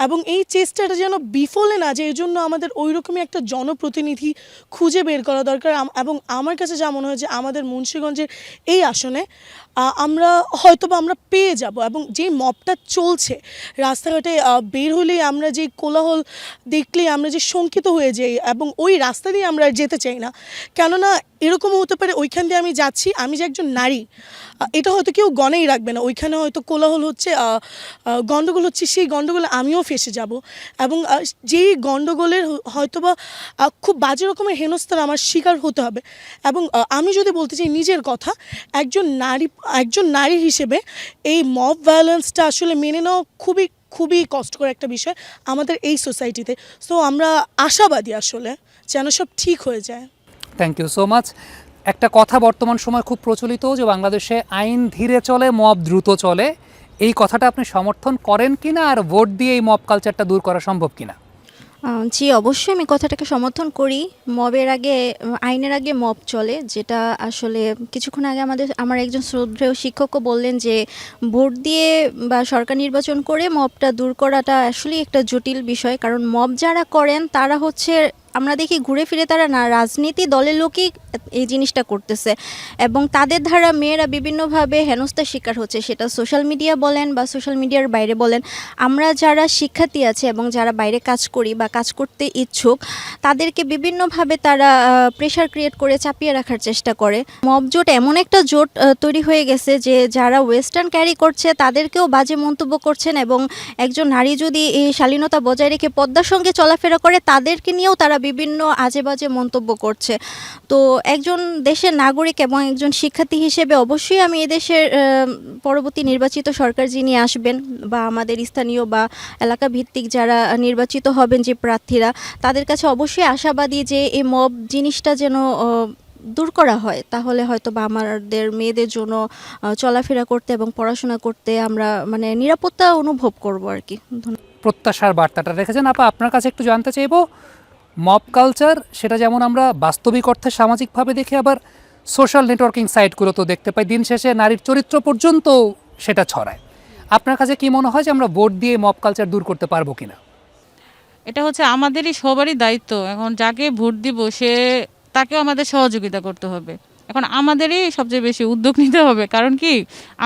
[SPEAKER 7] এবং এই চেষ্টাটা যেন বিফলে না যায়, এই জন্য আমাদের ওই রকমই একটা জনপ্রতিনিধি খুঁজে বের করা দরকার। এবং আমার কাছে যা মনে হয় যে আমাদের মুন্সিগঞ্জের এই আসনে আমরা হয়তোবা আমরা পেয়ে যাব। এবং যেই মবটা চলছে রাস্তাঘাটে বের হলেই আমরা যে কোলাহল দেখলেই আমরা যে শঙ্কিত হয়ে যাই, এবং ওই রাস্তা দিয়ে আমরা আর যেতে চাই না। কেননা এরকমও হতে পারে ওইখান দিয়ে আমি যাচ্ছি, আমি যে একজন নারী এটা হয়তো কেউ গণেই রাখবে না, ওইখানে হয়তো কোলাহল হচ্ছে, গণ্ডগোল হচ্ছে, সেই গণ্ডগোলে আমিও ফেসে যাব। এবং যেই গণ্ডগোলের হয়তোবা খুব বাজে রকমের হেনস্থার আমার শিকার হতে হবে। এবং আমি যদি বলতে চাই নিজের কথা, একজন নারী হিসেবে এই মব ভায়োলেন্সটা আসলে মেনে নেওয়া খুবই খুবই কষ্টকর একটা বিষয় আমাদের এই সোসাইটিতে। সো আমরা আশাবাদী আসলে যেন সব ঠিক হয়ে যায়।
[SPEAKER 1] Thank you so much. একটা কথা বর্তমান সময় খুব প্রচলিত যে বাংলাদেশে আইন ধীরে চলে, মব দ্রুত চলে। এই কথাটা আপনি সমর্থন করেন কিনা, আর ভোট দিয়ে এই মব কালচারটা দূর করা সম্ভব কিনা?
[SPEAKER 8] জি, অবশ্যই আমি কথাটাকে সমর্থন করি। আইনের আগে মব চলে, যেটা আসলে কিছুক্ষণ আগে আমার একজন শ্রদ্ধেয় শিক্ষকও বললেন যে ভোট দিয়ে বা সরকার নির্বাচন করে মবটা দূর করাটা আসলেই একটা জটিল বিষয়। কারণ মব যারা করেন তারা হচ্ছে, আমরা দেখি ঘুরে ফিরে তারা না রাজনীতি দলের লোকই এই জিনিসটা করতেছে, এবং তাদের দ্বারা মেয়েরা বিভিন্নভাবে হেনস্থার শিকার হচ্ছে, সেটা সোশ্যাল মিডিয়া বলেন বা সোশ্যাল মিডিয়ার বাইরে বলেন। আমরা যারা শিক্ষার্থী আছে এবং যারা বাইরে কাজ করি বা কাজ করতে ইচ্ছুক, তাদেরকে বিভিন্নভাবে তারা প্রেশার ক্রিয়েট করে চাপিয়ে রাখার চেষ্টা করে। মব জোট এমন একটা জোট তৈরি হয়ে গেছে যে যারা ওয়েস্টার্ন ক্যারি করছে তাদেরকেও বাজে মন্তব্য করছেন, এবং একজন নারী যদি এই শালীনতা বজায় রেখে পদ্মার সঙ্গে চলাফেরা করে তাদেরকে নিয়েও তারা বিভিন্ন আজে বাজে মন্তব্য করছে। তো একজন দেশের নাগরিক এবং একজন শিক্ষার্থী হিসেবে অবশ্যই আমি এদেশের পরবর্তী নির্বাচিত সরকার যিনি আসবেন বা আমাদের স্থানীয় বা এলাকা ভিত্তিক যারা নির্বাচিত হবেন যে প্রার্থীরা, তাদের কাছে অবশ্যই আশাবাদী যে এই মব জিনিসটা যেন দূর করা হয়। তাহলে হয়তো বা আমাদের মেয়েদের জন্য চলাফেরা করতে এবং পড়াশোনা করতে আমরা মানে নিরাপত্তা অনুভব করব আর কি।
[SPEAKER 1] প্রত্যাশার বার্তাটা রেখেছেন। আপা, আপনার কাছে একটু জানতে চাইবো, মব কালচার সেটা যেমন আমরা বাস্তবিক অর্থে সামাজিকভাবে দেখি, আবার সোশ্যাল নেটওয়ার্কিং সাইটগুলোতেও দেখতে পাই, দিন শেষে নারীর চরিত্র পর্যন্ত সেটা ছড়ায়। আপনার কাছে কি মনে হয় যে আমরা ভোট দিয়ে মব কালচার দূর করতে পারবো কিনা?
[SPEAKER 9] এটা হচ্ছে আমাদেরই সবারই দায়িত্ব। এখন যাকে ভোট দিব তাকেও আমাদের সহযোগিতা করতে হবে। এখন আমাদেরই সবচেয়ে বেশি উদ্যোগ নিতে হবে, কারণ কি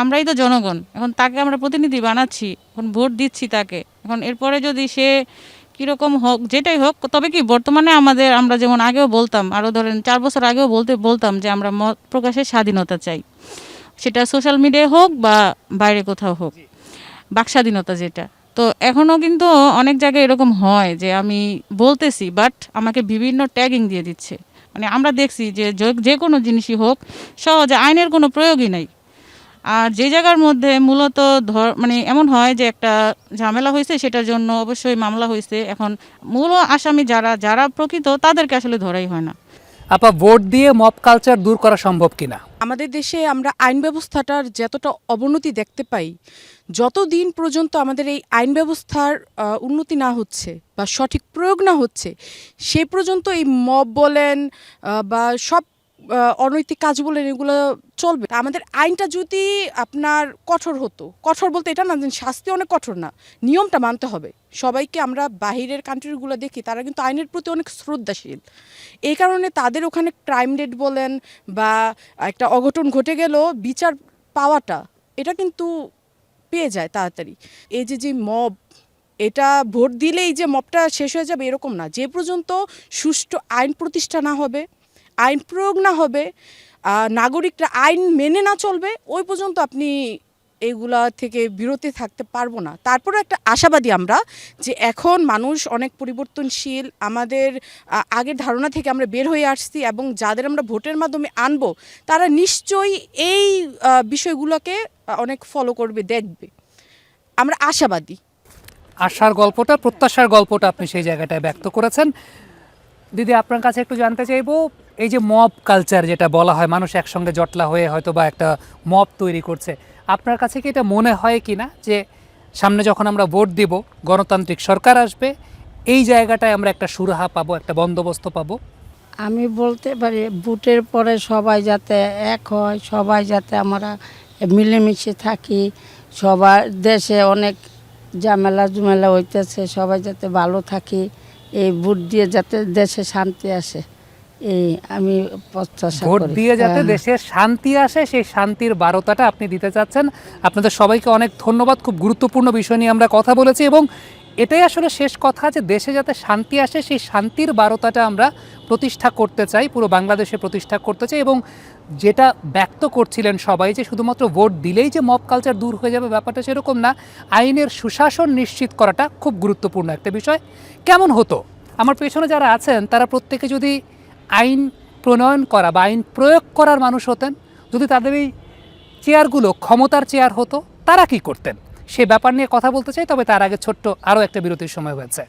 [SPEAKER 9] আমরাই তো জনগণ, এখন তাকে আমরা প্রতিনিধি বানাচ্ছি, এখন ভোট দিচ্ছি তাকে। এখন এরপরে যদি সে কীরকম হোক, যেটাই হোক, তবে কি বর্তমানে আমরা যেমন আগেও বলতাম, আরও ধরেন 4 বছর আগেও বলতাম যে আমরা মত প্রকাশের স্বাধীনতা চাই, সেটা সোশ্যাল মিডিয়ায় হোক বা বাইরে কোথাও হোক, বাক স্বাধীনতা যেটা। তো এখনও কিন্তু অনেক জায়গায় এরকম হয় যে আমি বলতেছি বাট আমাকে বিভিন্ন ট্যাগিং দিয়ে দিচ্ছে। মানে আমরা দেখছি যে কোনো জিনিসই হোক সহজে আইনের কোনো প্রয়োগই নাই। আর যে জায়গার মধ্যে মূলত মানে এমন হয় যে একটা ঝামেলা হয়েছে, সেটার জন্য অবশ্যই মামলা হয়েছে, এখন মূল আসামি যারা প্রকৃত তাদেরকে আসলে ধরাই হয় না।
[SPEAKER 1] আপা, ভোট দিয়ে মব কালচার দূর করা সম্ভব কিনা?
[SPEAKER 10] আমাদের দেশে আমরা আইন ব্যবস্থাটার যতটা অবনতি দেখতে পাই, যতদিন পর্যন্ত আমাদের এই আইন ব্যবস্থার উন্নতি না হচ্ছে বা সঠিক প্রয়োগ না হচ্ছে, সে পর্যন্ত এই মব বলেন বা সব অনৈতিক কাজ বলেন এগুলো চলবে। আমাদের আইনটা যদি আপনার কঠোর হতো, কঠোর বলতে এটা না যে শাস্তি অনেক কঠোর না, নিয়মটা মানতে হবে সবাইকে। আমরা বাহিরের কান্ট্রিগুলো দেখি, তারা কিন্তু আইনের প্রতি অনেক শ্রদ্ধাশীল। এই কারণে তাদের ওখানে ক্রাইম রেট বলেন বা একটা অঘটন ঘটে গেল, বিচার পাওয়াটা এটা কিন্তু পেয়ে যায় তাড়াতাড়ি। এই যে মব, এটা ভোট দিলেই যে মবটা শেষ হয়ে যাবে এরকম না। যে পর্যন্ত সুষ্ঠু আইন প্রতিষ্ঠা না হবে, আইন প্রয়োগ না হবে, নাগরিকরা আইন মেনে না চলবে, ওই পর্যন্ত আপনি এইগুলা থেকে বিরতি থাকতে পারবো না। তারপরে একটা আশাবাদী আমরা যে এখন মানুষ অনেক পরিবর্তনশীল, আমাদের আগের ধারণা থেকে আমরা বের হয়ে আসছি, এবং যাদের আমরা ভোটের মাধ্যমে আনবো তারা নিশ্চয়ই এই বিষয়গুলোকে অনেক ফলো করবে, দেখবে। আমরা আশাবাদী।
[SPEAKER 1] আশার গল্পটা, প্রত্যাশার গল্পটা আপনি সেই জায়গাটায় ব্যক্ত করেছেন। দিদি, আপনার কাছে একটু জানতে চাইবো, এই যে মব কালচার যেটা বলা হয়, মানুষ একসঙ্গে জটলা হয়ে হয়তো বা একটা মব তৈরি করছে, আপনার কাছে কি এটা মনে হয় কি না যে সামনে যখন আমরা ভোট দিব, গণতান্ত্রিক সরকার আসবে, এই জায়গাটায় আমরা একটা সুরাহা পাবো, একটা বন্দোবস্ত পাবো?
[SPEAKER 11] আমি বলতে পারি ভোটের পরে সবাই যাতে এক হয়, সবাই যাতে আমরা মিলেমিশে থাকি, সবার দেশে অনেক ঝামেলা জুমেলা হইতেছে, সবাই যাতে ভালো থাকি, এই ভোট দিয়ে যাতে দেশে শান্তি আসে, এই আমি প্রত্যাশা
[SPEAKER 1] ভোট
[SPEAKER 11] করি।
[SPEAKER 1] দিয়ে যাতে
[SPEAKER 11] হ্যাঁ।
[SPEAKER 1] দেশে শান্তি আসে, সেই শান্তির বার্তাটা আপনি দিতে চাচ্ছেন। আপনাদের সবাইকে অনেক ধন্যবাদ। খুব গুরুত্বপূর্ণ বিষয় নিয়ে আমরা কথা বলেছি এবং এটাই আসলে শেষ কথা, যে দেশে যাতে শান্তি আসে সেই শান্তির বার্তাটা আমরা প্রতিষ্ঠা করতে চাই, পুরো বাংলাদেশে প্রতিষ্ঠা করতে চাই। এবং যেটা ব্যক্ত করছিলেন সবাই, যে শুধুমাত্র ভোট দিলেই যে মব কালচার দূর হয়ে যাবে, ব্যাপারটা সেরকম না। আইনের সুশাসন নিশ্চিত করাটা খুব গুরুত্বপূর্ণ একটা বিষয়। কেমন হতো আমার পেছনে যারা আছেন তারা প্রত্যেকে যদি আইন প্রণয়ন করা বা আইন প্রয়োগ করার মানুষ হতেন, যদি তাদের এই চেয়ারগুলো ক্ষমতার চেয়ার হতো, তারা কি করতেন সে ব্যাপার নিয়ে কথা বলতে চাই। তবে তার আগে ছোট্ট আরও একটা বিরতির সময় হয়েছে।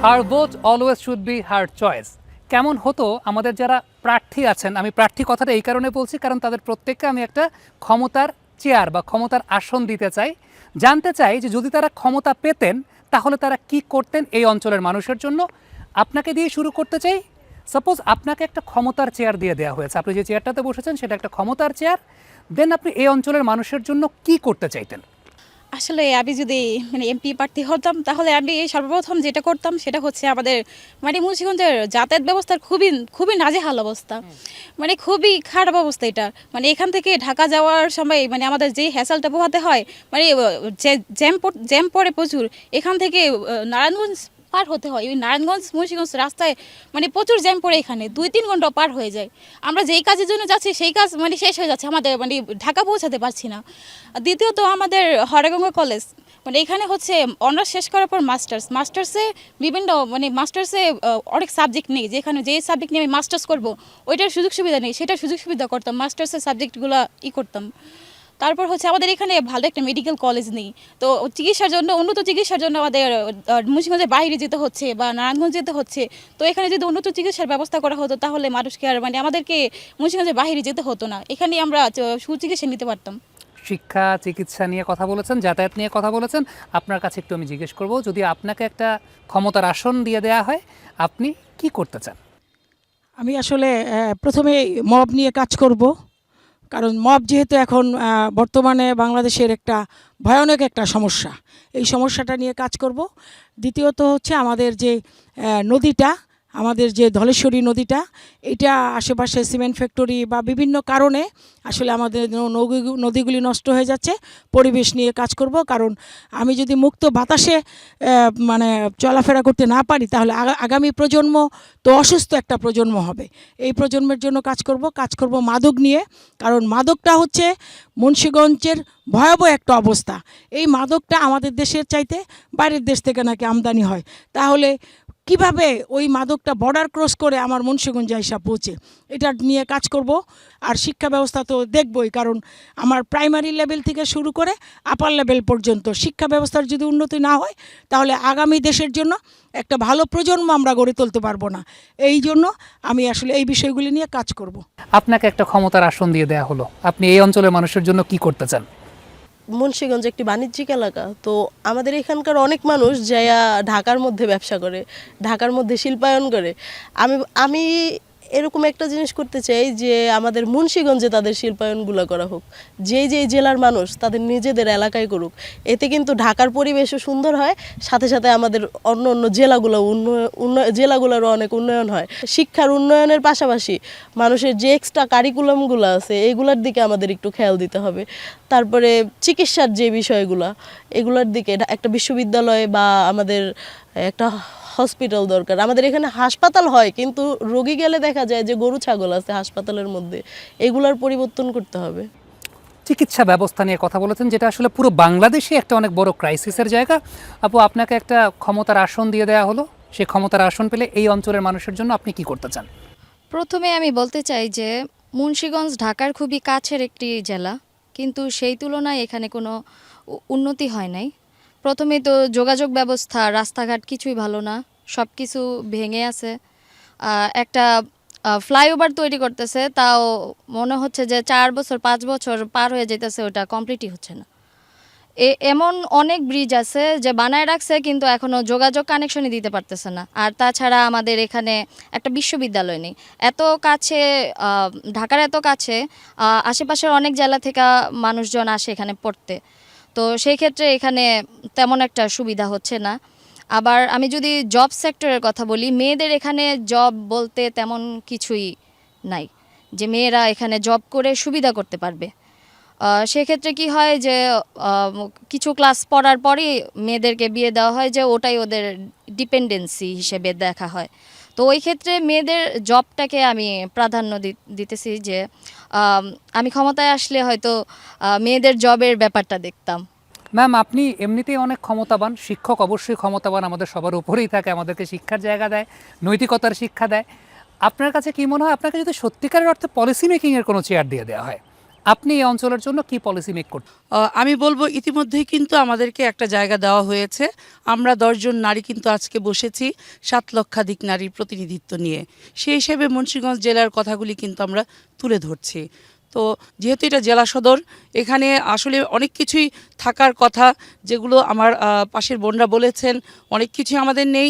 [SPEAKER 1] Her vote always should be her choice. কেমন হতো আমাদের যারা প্রার্থী আছেন, আমি প্রার্থী কথাটা এই কারণে বলছি কারণ তাদের প্রত্যেককে আমি একটা ক্ষমতার চেয়ার বা ক্ষমতার আসন দিতে চাই। জানতে চাই যে যদি তারা ক্ষমতা পেতেন তাহলে তারা কি করতেন এই অঞ্চলের মানুষের জন্য। আপনাকে দিয়ে শুরু করতে চাই। সাপোজ আপনাকে একটা ক্ষমতার চেয়ার দিয়ে দেওয়া হয়েছে, আপনি যে চেয়ারটাতে বসেছেন সেটা একটা ক্ষমতার চেয়ার, দেন আপনি এই অঞ্চলের মানুষের জন্য কি করতে চাইতেন?
[SPEAKER 5] আসলে আমি যদি মানে এমপি প্রার্থী হতাম তাহলে আমি সর্বপ্রথম যেটা করতাম সেটা হচ্ছে আমাদের মানে মুন্সিগঞ্জের যাতায়াত ব্যবস্থার খুবই খুবই নাজেহাল অবস্থা, মানে খুবই খারাপ অবস্থা এটা। মানে এখান থেকে ঢাকা যাওয়ার সময় মানে আমাদের যে হ্যাসেলটা পোহাতে হয়, মানে জ্যাম পড়ে প্রচুর। এখান থেকে নারায়ণগঞ্জ পার হতে হয়, ওই নারায়ণগঞ্জ মুন্সিগঞ্জ রাস্তায় মানে প্রচুর জ্যাম পড়ে, এখানে 2-3 ঘন্টা পার হয়ে যায়। আমরা যেই কাজের জন্য যাচ্ছি সেই কাজ মানে শেষ হয়ে যাচ্ছে, আমাদের মানে ঢাকা পৌঁছাতে পারছি না। দ্বিতীয়ত আমাদের হরেগঙ্গা কলেজ, মানে এখানে হচ্ছে অনার্স শেষ করার পর মাস্টার্সে বিভিন্ন মানে মাস্টার্সে অনেক সাবজেক্ট নেই, যেখানে যে সাবজেক্ট নিয়ে আমি মাস্টার্স করবো ওইটার সুযোগ সুবিধা নেই, সেটার সুযোগ সুবিধা করতাম, মাস্টার্সের সাবজেক্টগুলো করতাম। তারপর হচ্ছে আমাদের এখানে ভালো একটা মেডিকেল কলেজ নেই, তো চিকিৎসার জন্য উন্নত চিকিৎসার জন্য আমাদের মুন্সিগঞ্জের বাইরে যেতে হচ্ছে বা নারায়ণগঞ্জ যেতে হচ্ছে। তো এখানে যদি উন্নত চিকিৎসার ব্যবস্থা করা হতো তাহলে মানুষকে আর মানে আমাদেরকে মুন্সিগঞ্জের বাইরে যেতে হতো না, এখানে আমরা সুচিকিৎসা নিতে পারতাম।
[SPEAKER 1] শিক্ষা, চিকিৎসা নিয়ে কথা বলেছেন, যাতায়াত নিয়ে কথা বলেছেন। আপনার কাছে একটু আমি জিজ্ঞেস করব, যদি আপনাকে একটা ক্ষমতার আসন দিয়ে দেয়া হয় আপনি কি করতে চান?
[SPEAKER 4] আমি আসলে প্রথমে মব নিয়ে কাজ করব, কারণ মব যেহেতু এখন বর্তমানে বাংলাদেশের একটা ভয়ানক একটা সমস্যা, এই সমস্যাটা নিয়ে কাজ করব। দ্বিতীয়ত হচ্ছে আমাদের যে নদীটা, আমাদের যে ধলেশ্বরী নদীটা, এটা আশেপাশে সিমেন্ট ফ্যাক্টরি বা বিভিন্ন কারণে আসলে আমাদের নদীগুলি নষ্ট হয়ে যাচ্ছে, পরিবেশ নিয়ে কাজ করব। কারণ আমি যদি মুক্ত বাতাসে মানে চলাফেরা করতে না পারি তাহলে আগামী প্রজন্ম তো অসুস্থ একটা প্রজন্ম হবে। এই প্রজন্মের জন্য কাজ করব মাদক নিয়ে, কারণ মাদকটা হচ্ছে মুন্সিগঞ্জের ভয়াবহ একটা অবস্থা। এই মাদকটা আমাদের দেশের চাইতে বাইরের দেশ থেকে নাকি আমদানি হয়, তাহলে কিভাবে ওই মাদকটা বর্ডার ক্রস করে আমার মুন্সিগঞ্জে এসে পৌঁছে, এটা নিয়ে কাজ করব। আর শিক্ষা ব্যবস্থা তো দেখবই, কারণ আমার প্রাইমারি লেভেল থেকে শুরু করে আপার লেভেল পর্যন্ত শিক্ষা ব্যবস্থার যদি উন্নতি না হয় তাহলে আগামী দেশের জন্য একটা ভালো প্রজন্ম আমরা গড়ে তুলতে পারবো না। এই জন্য আমি আসলে এই বিষয়গুলি নিয়ে কাজ করব।
[SPEAKER 1] আপনাকে একটা ক্ষমতার আসন দিয়ে দেয়া হলো, আপনি এই অঞ্চলের মানুষের জন্য কি করতে চান?
[SPEAKER 3] মুন্সিগঞ্জ একটি বাণিজ্যিক এলাকা, তো আমাদের এখানকার অনেক মানুষ যারা ঢাকার মধ্যে ব্যবসা করে, ঢাকার মধ্যে শিল্পায়ন করে। আমি এরকম একটা জিনিস করতে চাই যে আমাদের মুন্সিগঞ্জে তাদের শিল্পায়নগুলো করা হোক, যেই জেলার মানুষ তাদের নিজেদের এলাকায় করুক। এতে কিন্তু ঢাকার পরিবেশও সুন্দর হয়, সাথে সাথে আমাদের অন্য অন্য জেলাগুলোরও অনেক উন্নয়ন হয়। শিক্ষার উন্নয়নের পাশাপাশি মানুষের যে এক্সট্রা কারিকুলামগুলো আছে এগুলোর দিকে আমাদের একটু খেয়াল দিতে হবে। তারপরে চিকিৎসার যে বিষয়গুলো, এগুলোর দিকে একটা বিশ্ববিদ্যালয় বা আমাদের একটা হসপিটাল দরকার। আমাদের এখানে হাসপাতাল হয় কিন্তু রোগী গেলে দেখা যায় যে গরু ছাগল আছে হাসপাতালের মধ্যে, এগুলার পরিবর্তন করতে হবে।
[SPEAKER 1] চিকিৎসা ব্যবস্থা নিয়ে কথা বলেছেন, যেটা আসলে পুরো বাংলাদেশে একটা অনেক বড় ক্রাইসিসের জায়গা। আপু, আপনাকে একটা ক্ষমতার আসন দিয়ে দেওয়া হলো, সেই ক্ষমতার আসন পেলে এই অঞ্চলের মানুষের জন্য আপনি কি করতে চান?
[SPEAKER 2] প্রথমে আমি বলতে চাই যে মুন্সিগঞ্জ ঢাকার খুবই কাছের একটি জেলা, কিন্তু সেই তুলনায় এখানে কোনো উন্নতি হয় নাই। প্রথমে তো যোগাযোগ ব্যবস্থা, রাস্তাঘাট কিছুই ভালো না, সব কিছু ভেঙে আছে। একটা ফ্লাইওভার তৈরি করতেছে, তাও মনে হচ্ছে যে 4 বছর 5 বছর পার হয়ে যেতেছে, ওটা কমপ্লিটই হচ্ছে না। এমন অনেক ব্রিজ আছে যে বানায় রাখছে কিন্তু এখনো যোগাযোগ কানেকশনই দিতে পারতেছে না। আর তাছাড়া আমাদের এখানে একটা বিশ্ববিদ্যালয় নেই, এত কাছে ঢাকার এত কাছে, আশেপাশের অনেক জেলা থেকে মানুষজন আসে এখানে পড়তে। তো সেই ক্ষেত্রে এখানে তেমন একটা সুবিধা হচ্ছে না। আবার আমি যদি জব সেক্টরের কথা বলি, মেয়েদের এখানে জব বলতে তেমন কিছুই নাই যে মেয়েরা এখানে জব করে সুবিধা করতে পারবে। সেক্ষেত্রে কি হয় যে কিছু ক্লাস পড়ার পরই মেয়েদেরকে বিয়ে দেওয়া হয়, যে ওটাই ওদের ডিপেন্ডেন্সি হিসেবে দেখা হয়। তো ওই ক্ষেত্রে মেয়েদের জবটাকে আমি প্রাধান্য দিতেছি, যে আমি ক্ষমতায় আসলে হয়তো মেয়েদের জবের ব্যাপারটা দেখতাম।
[SPEAKER 1] ম্যাম, আপনি এমনিতেই অনেক ক্ষমতাবান, শিক্ষক অবশ্যই ক্ষমতাবান, আমাদের সবার উপরেই থাকে, আমাদেরকে শিক্ষার জায়গা দেয়, নৈতিকতার শিক্ষা দেয়। আপনার কাছে কি মনে হয়, আপনাকে যদি সত্যিকারের অর্থে পলিসি মেকিংয়ের কোনো চেয়ার দিয়ে দেওয়া হয়, আপনি এই অঞ্চলের জন্য কি পলিসি মেক করতেন?
[SPEAKER 6] আমি বলবো ইতিমধ্যেই কিন্তু আমাদেরকে একটা জায়গা দেওয়া হয়েছে। আমরা 10 জন নারী কিন্তু আজকে বসেছি 7 লক্ষাধিক নারীর প্রতিনিধিত্ব নিয়ে। সেই হিসেবে মুন্সিগঞ্জ জেলার কথাগুলি কিন্তু আমরা তুলে ধরছি। তো যেহেতু এটা জেলা সদর, এখানে আসলে অনেক কিছুই থাকার কথা, যেগুলো আমার পাশের বোনরা বলেছেন, অনেক কিছুই আমাদের নেই।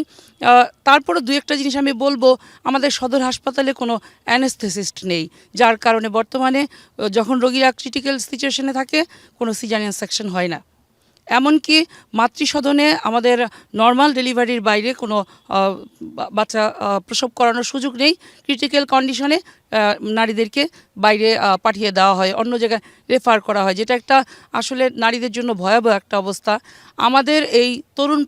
[SPEAKER 6] তারপরে 2-1টা জিনিস আমি বলবো, আমাদের সদর হাসপাতালে কোনো অ্যানেস্থেসিস্ট নেই, যার কারণে বর্তমানে যখন রোগীরা ক্রিটিক্যাল সিচুয়েশনে থাকে কোনো সিজারিয়ান সেকশন হয় না। এমনকি মাতৃসদনে আমাদের নর্মাল ডেলিভারির বাইরে কোনো বাচ্চা প্রসব করানোর সুযোগ নেই। ক্রিটিক্যাল কন্ডিশনে নারীদেরকে বাইরে পাঠিয়ে দেওয়া হয়, অন্য জায়গায় রেফার করা হয়, যেটা একটা আসলে নারীদের জন্য ভয়াবহ একটা অবস্থা। আমাদের এই তরুণ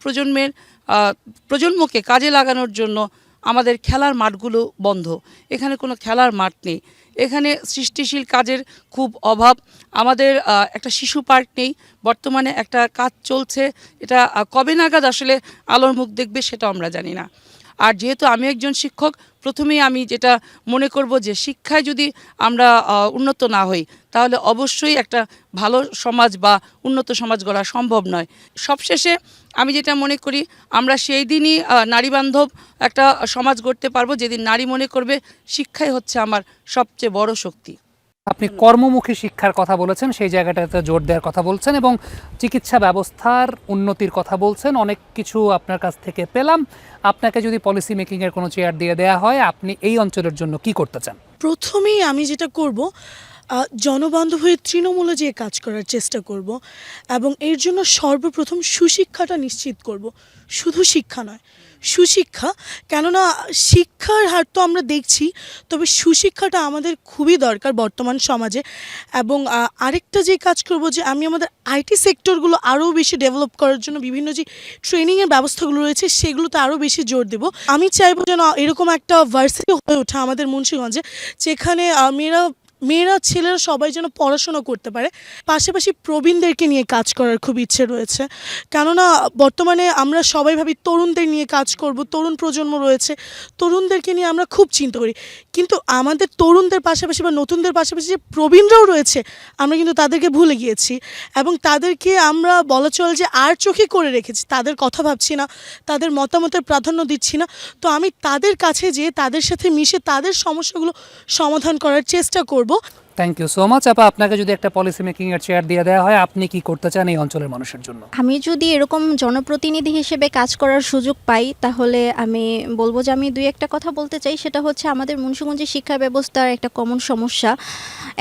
[SPEAKER 6] প্রজন্মকে কাজে লাগানোর জন্য আমাদের খেলার মাঠগুলো বন্ধ, এখানে কোনো খেলার মাঠ নেই, এখানে সৃষ্টিশীল কাজের খুব অভাব। আমাদের একটা শিশু পার্ক নেই, বর্তমানে একটা কাজ চলছে, এটা কবে নাগাদ আসলে আলোর মুখ দেখবে সেটা আমরা জানি না। আর যেহেতু আমি একজন শিক্ষক, প্রথমেই আমি যেটা মনে করব যে শিক্ষায় যদি আমরা উন্নত না হই, তাহলে অবশ্যই একটা ভালো সমাজ বা উন্নত সমাজ গড়া সম্ভব নয়। সবশেষে আমি যেটা মনে করি, আমরা সেই দিনই নারীবান্ধব একটা সমাজ গড়তে পারবো যেদিন নারী মনে করবে শিক্ষাই হচ্ছে আমার সবচেয়ে বড় শক্তি।
[SPEAKER 1] আপনি কর্মমুখী শিক্ষার কথা বলেছেন, সেই জায়গাটাতে জোর দেওয়ার কথা বলছেন এবং চিকিৎসা ব্যবস্থার উন্নতির কথা বলছেন। অনেক কিছু আপনার কাছ থেকে পেলাম। আপনাকে যদি পলিসি মেকিংয়ের কোনো চেয়ার দিয়ে দেওয়া হয়, আপনি এই অঞ্চলের জন্য কি করতে চান?
[SPEAKER 7] প্রথমেই আমি যেটা করব, জনবান্ধব হয়ে তৃণমূলে যেয়ে কাজ করার চেষ্টা করব এবং এর জন্য সর্বপ্রথম সুশিক্ষাটা নিশ্চিত করব। শুধু শিক্ষা নয়, সুশিক্ষা, কেননা শিক্ষার হার তো আমরা দেখছি, তবে সুশিক্ষাটা আমাদের খুবই দরকার বর্তমান সমাজে। এবং আরেকটা যে কাজ করব, যে আমি আমাদের আইটি সেক্টরগুলো আরও বেশি ডেভেলপ করার জন্য বিভিন্ন যে ট্রেনিংয়ের ব্যবস্থাগুলো রয়েছে সেগুলোতে আরও বেশি জোর দেব। আমি চাইবো যেন এরকম একটা ভার্সিটি হয়ে ওঠে আমাদের মুন্সিগঞ্জে, যেখানে মেয়েরা ছেলেরা সবাই যেন পড়াশোনা করতে পারে। পাশাপাশি প্রবীণদেরকে নিয়ে কাজ করার খুব ইচ্ছে রয়েছে, কেননা বর্তমানে আমরা সবাই ভাবি তরুণদের নিয়ে কাজ করব, তরুণ প্রজন্ম রয়েছে, তরুণদেরকে নিয়ে আমরা খুব চিন্তা করি, কিন্তু আমাদের তরুণদের পাশাপাশি বা নতুনদের পাশাপাশি যে প্রবীণরাও রয়েছে, আমরা কিন্তু তাদেরকে ভুলে গিয়েছি এবং তাদেরকে আমরা বলা চলে যে আর চোখে করে রেখেছি, তাদের কথা ভাবছি না, তাদের মতামতের প্রাধান্য দিচ্ছি না। তো আমি তাদের কাছে যেয়ে তাদের সাথে মিশে তাদের সমস্যাগুলো সমাধান করার চেষ্টা করব।
[SPEAKER 1] থ্যাংক ইউ সো মাচ আপা। আপনাকে যদি একটা পলিসি মেকিংয়ের চেয়ার দিয়ে দেওয়া হয়, আপনি কি করতে চান এই অঞ্চলের মানুষের জন্য?
[SPEAKER 8] আমি যদি এরকম জনপ্রতিনিধি হিসেবে কাজ করার সুযোগ পাই, তাহলে আমি বলবো যে আমি 2-1টা কথা বলতে চাই। সেটা হচ্ছে আমাদের মুন্সিগঞ্জের শিক্ষা ব্যবস্থার একটা কমন সমস্যা,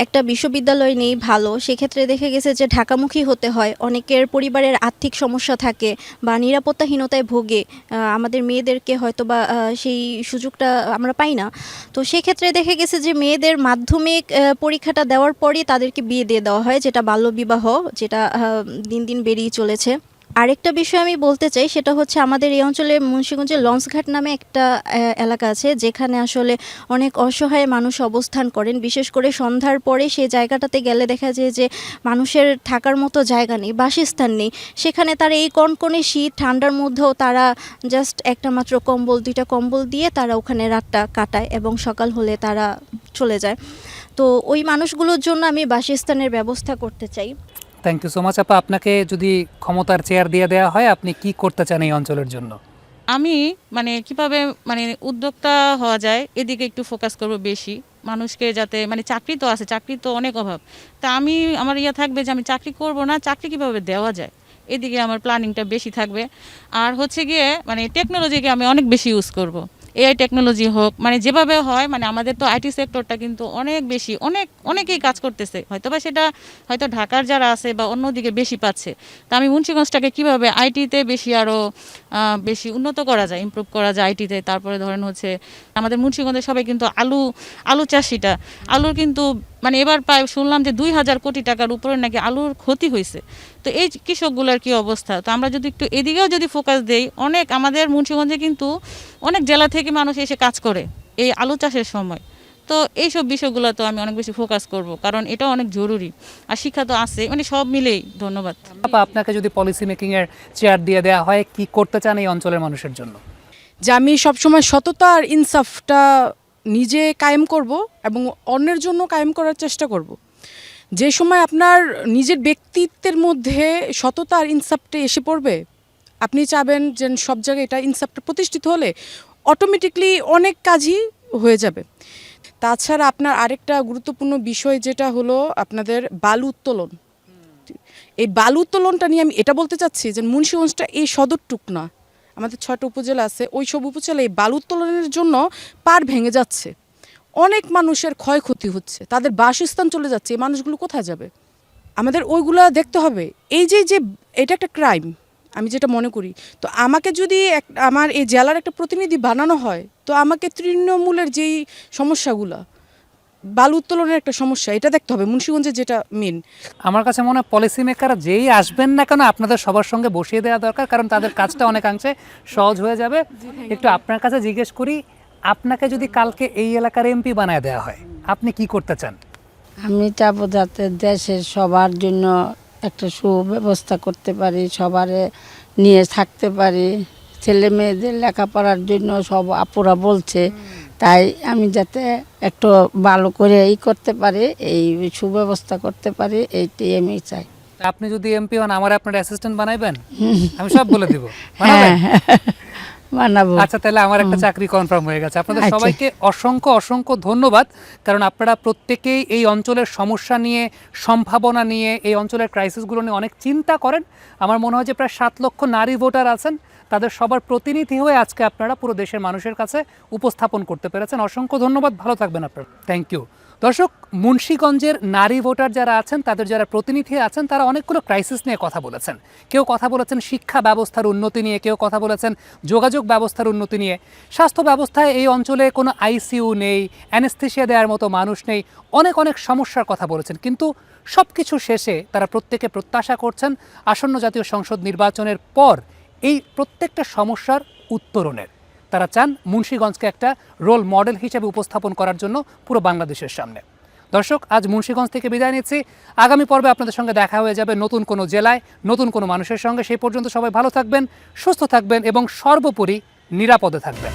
[SPEAKER 8] একটা বিশ্ববিদ্যালয় নেই ভালো। সেক্ষেত্রে দেখে গেছে যে ঢাকামুখী হতে হয়, অনেকের পরিবারের আর্থিক সমস্যা থাকে বা নিরাপত্তাহীনতায় ভোগে, আমাদের মেয়েদেরকে হয়তো বা সেই সুযোগটা আমরা পাই না। তো সেক্ষেত্রে দেখে গেছে যে মেয়েদের মাধ্যমিক পরীক্ষাটা দেওয়ার পরই তাদেরকে বিয়ে দিয়ে দেওয়া হয়, যেটা বাল্যবিবাহ, যেটা দিন দিন বেরিয়ে চলেছে। আরেকটা বিষয় আমি বলতে চাই, সেটা হচ্ছে আমাদের এই অঞ্চলে মুন্সিগঞ্জে লঞ্চঘাট নামে একটা এলাকা আছে, যেখানে আসলে অনেক অসহায় মানুষ অবস্থান করেন। বিশেষ করে সন্ধ্যার পরে সেই জায়গাটাতে গেলে দেখা যায় যে মানুষের থাকার মতো জায়গা নেই, বাসস্থান নেই। সেখানে তারা এই কনকনে শীত ঠান্ডার মধ্যেও তারা জাস্ট একটা মাত্র কম্বল, 2টা কম্বল দিয়ে তারা ওখানে রাতটা কাটায় এবং সকাল হলে তারা চলে যায়। তো ওই মানুষগুলোর জন্য আমি বাসস্থানের ব্যবস্থা করতে চাই।
[SPEAKER 1] থ্যাংক ইউ সো মাচ আপা। আপনাকে যদি ক্ষমতার চেয়ার দিয়ে দেওয়া হয়, আপনি কি করতে চান এই অঞ্চলের জন্য?
[SPEAKER 9] আমি মানে কিভাবে মানে উদ্যোক্তা হওয়া যায় এদিকে একটু ফোকাস করব বেশি, মানুষকে যাতে মানে চাকরি তো আছে, চাকরি তো অনেক অভাব, তা আমি আমার থাকবে যে আমি চাকরি করব না, চাকরি কিভাবে দেওয়া যায় এদিকে আমার প্ল্যানিংটা বেশি থাকবে। আর হচ্ছে গিয়ে মানে টেকনোলজিকে আমি অনেক বেশি ইউজ করব, এআই টেকনোলজি হোক, মানে যেভাবে হয়, মানে আমাদের তো আইটি সেক্টরটা কিন্তু অনেক বেশি, অনেকেই কাজ করতেছে, হয়তো বা সেটা হয়তো ঢাকার যারা আছে বা অন্যদিকে বেশি পাচ্ছে। তা আমি মুন্সিগঞ্জটাকে কীভাবে আইটিতে বেশি আরও বেশি উন্নত করা যায়, ইমপ্রুভ করা যায় আইটিতে। তারপরে ধরেন হচ্ছে আমাদের মুন্সিগঞ্জে সবাই কিন্তু আলু চাষিটা, আলুর কিন্তু মানে এবার প্রায় শুনলাম যে 2000 কোটি টাকার উপরে নাকি আলুর ক্ষতি হয়েছে। তো এই কৃষকগুলোর কি অবস্থা, তো আমরা যদি একটু এদিকেও যদি ফোকাস দেই, অনেক আমাদের মুন্সিগঞ্জে কিন্তু অনেক জেলা থেকে মানুষ এসে কাজ করে এই আলু চাষের সময়। তো এইসব বিষয়গুলো তো আমি অনেক বেশি ফোকাস করব, কারণ এটা অনেক জরুরি। আর শিক্ষা তো আছে, মানে সব মিলেই। ধন্যবাদ।
[SPEAKER 1] আপনাকে যদি পলিসি মেকিং এর চেয়ার দিয়ে দেওয়া হয়, কি করতে চান এই অঞ্চলের মানুষের জন্য?
[SPEAKER 10] যে আমি সবসময় সততা আর ইনসাফটা নিজে কায়েম করব এবং অন্যের জন্য কায়েম করার চেষ্টা করব। যে সময় আপনার নিজের ব্যক্তিত্বের মধ্যে সততা আর ইনসাফটা এসে পড়বে, আপনি চাবেন যে সব জায়গায় এটা ইনসাফটা প্রতিষ্ঠিত হলে অটোমেটিকলি অনেক কাজই হয়ে যাবে। তাছাড়া আপনার আরেকটা গুরুত্বপূর্ণ বিষয় যেটা হলো আপনাদের বালু উত্তোলন। এই বালু উত্তোলনটা নিয়ে আমি এটা বলতে চাচ্ছি যে মুন্সিগঞ্জটা এই সদরটুক না, আমাদের 6টা উপজেলা আছে, ওই সব উপজেলায় এই বালু উত্তোলনের জন্য পাড় ভেঙে যাচ্ছে, অনেক মানুষের ক্ষয়ক্ষতি হচ্ছে, তাদের বাসস্থান চলে যাচ্ছে। এই মানুষগুলো কোথায় যাবে? আমাদের ওইগুলা দেখতে হবে। এই যে এটা একটা ক্রাইম আমি যেটা মনে করি। তো আমাকে যদি আমার এই জেলার একটা প্রতিনিধি বানানো হয়, তো আমাকে তৃণমূলের যেই সমস্যাগুলা, বালু উত্তোলনের একটা সমস্যা, এটা দেখতে হবে মুন্সিগঞ্জে, যেটা মেন।
[SPEAKER 1] আমার কাছে মনে হয় পলিসি মেকার যেই আসবেন না কেন আপনাদের সবার সঙ্গে বসিয়ে দেওয়া দরকার, কারণ তাদের কাজটা অনেকাংশে সহজ হয়ে যাবে। একটু আপনার কাছে জিজ্ঞেস করি, আপনাকে যদি কালকে এই এলাকার এমপি বানায় দেওয়া হয়, আপনি কি করতে চান?
[SPEAKER 11] আমি চাবো যাতে দেশের সবার জন্য একটা সুব্যবস্থা করতে পারি, সবারে নিয়ে থাকতে পারি। ছেলে মেয়েদের লেখাপড়ার জন্য সব আপুরা বলছে, তাই আমি যাতে একটু ভালো করে করতে পারি, এই সুব্যবস্থা করতে পারি, এইটাই আমি চাই।
[SPEAKER 1] আপনি যদি এমপি হন, আমার আপনার অ্যাসিস্ট্যান্ট বানাইবেন? আমি সব বলে দিব, বানাবেন?
[SPEAKER 11] বানাবো।
[SPEAKER 1] আচ্ছা, তাহলে আমার একটা চাকরি কনফার্ম হয়ে গেছে। আপনাদের সবাইকে অসংখ্য ধন্যবাদ, কারণ আপনারা প্রত্যেকেই এই অঞ্চলের সমস্যা নিয়ে, সম্ভাবনা নিয়ে, এই অঞ্চলের ক্রাইসিসগুলো নিয়ে অনেক চিন্তা করেন। আমার মনে হয় যে প্রায় 7 লক্ষ নারী ভোটার আছেন, তাদের সবার প্রতিনিধি হয়ে আজকে আপনারা পুরো দেশের মানুষের কাছে উপস্থাপন করতে পেরেছেন। অসংখ্য ধন্যবাদ, ভালো থাকবেন আপনারা। Thank you. দর্শক, মুন্সিগঞ্জের নারী ভোটার যারা আছেন, তাদের যারা প্রতিনিধি আছেন, তারা অনেকগুলো ক্রাইসিস নিয়ে কথা বলেছেন। কেউ কথা বলেছেন শিক্ষা ব্যবস্থার উন্নতি নিয়ে, কেউ কথা বলেছেন যোগাযোগ ব্যবস্থার উন্নতি নিয়ে। স্বাস্থ্য ব্যবস্থায় এই অঞ্চলে কোনো আইসিইউ নেই, অ্যানেস্থেশিয়া দেওয়ার মতো মানুষ নেই, অনেক সমস্যার কথা বলেছেন। কিন্তু সব কিছু শেষে তারা প্রত্যেকে প্রত্যাশা করছেন আসন্ন জাতীয় সংসদ নির্বাচনের পর এই প্রত্যেকটা সমস্যার উত্তরণের। তারা চান মুন্সিগঞ্জকে একটা রোল মডেল হিসেবে উপস্থাপন করার জন্য পুরো বাংলাদেশের সামনে। দর্শক, আজ মুন্সিগঞ্জ থেকে বিদায় নিচ্ছি। আগামী পর্বে আপনাদের সঙ্গে দেখা হয়ে যাবে নতুন কোনো জেলায়, নতুন কোনো মানুষের সঙ্গে। সেই পর্যন্ত সবাই ভালো থাকবেন, সুস্থ থাকবেন এবং সর্বোপরি নিরাপদে থাকবেন।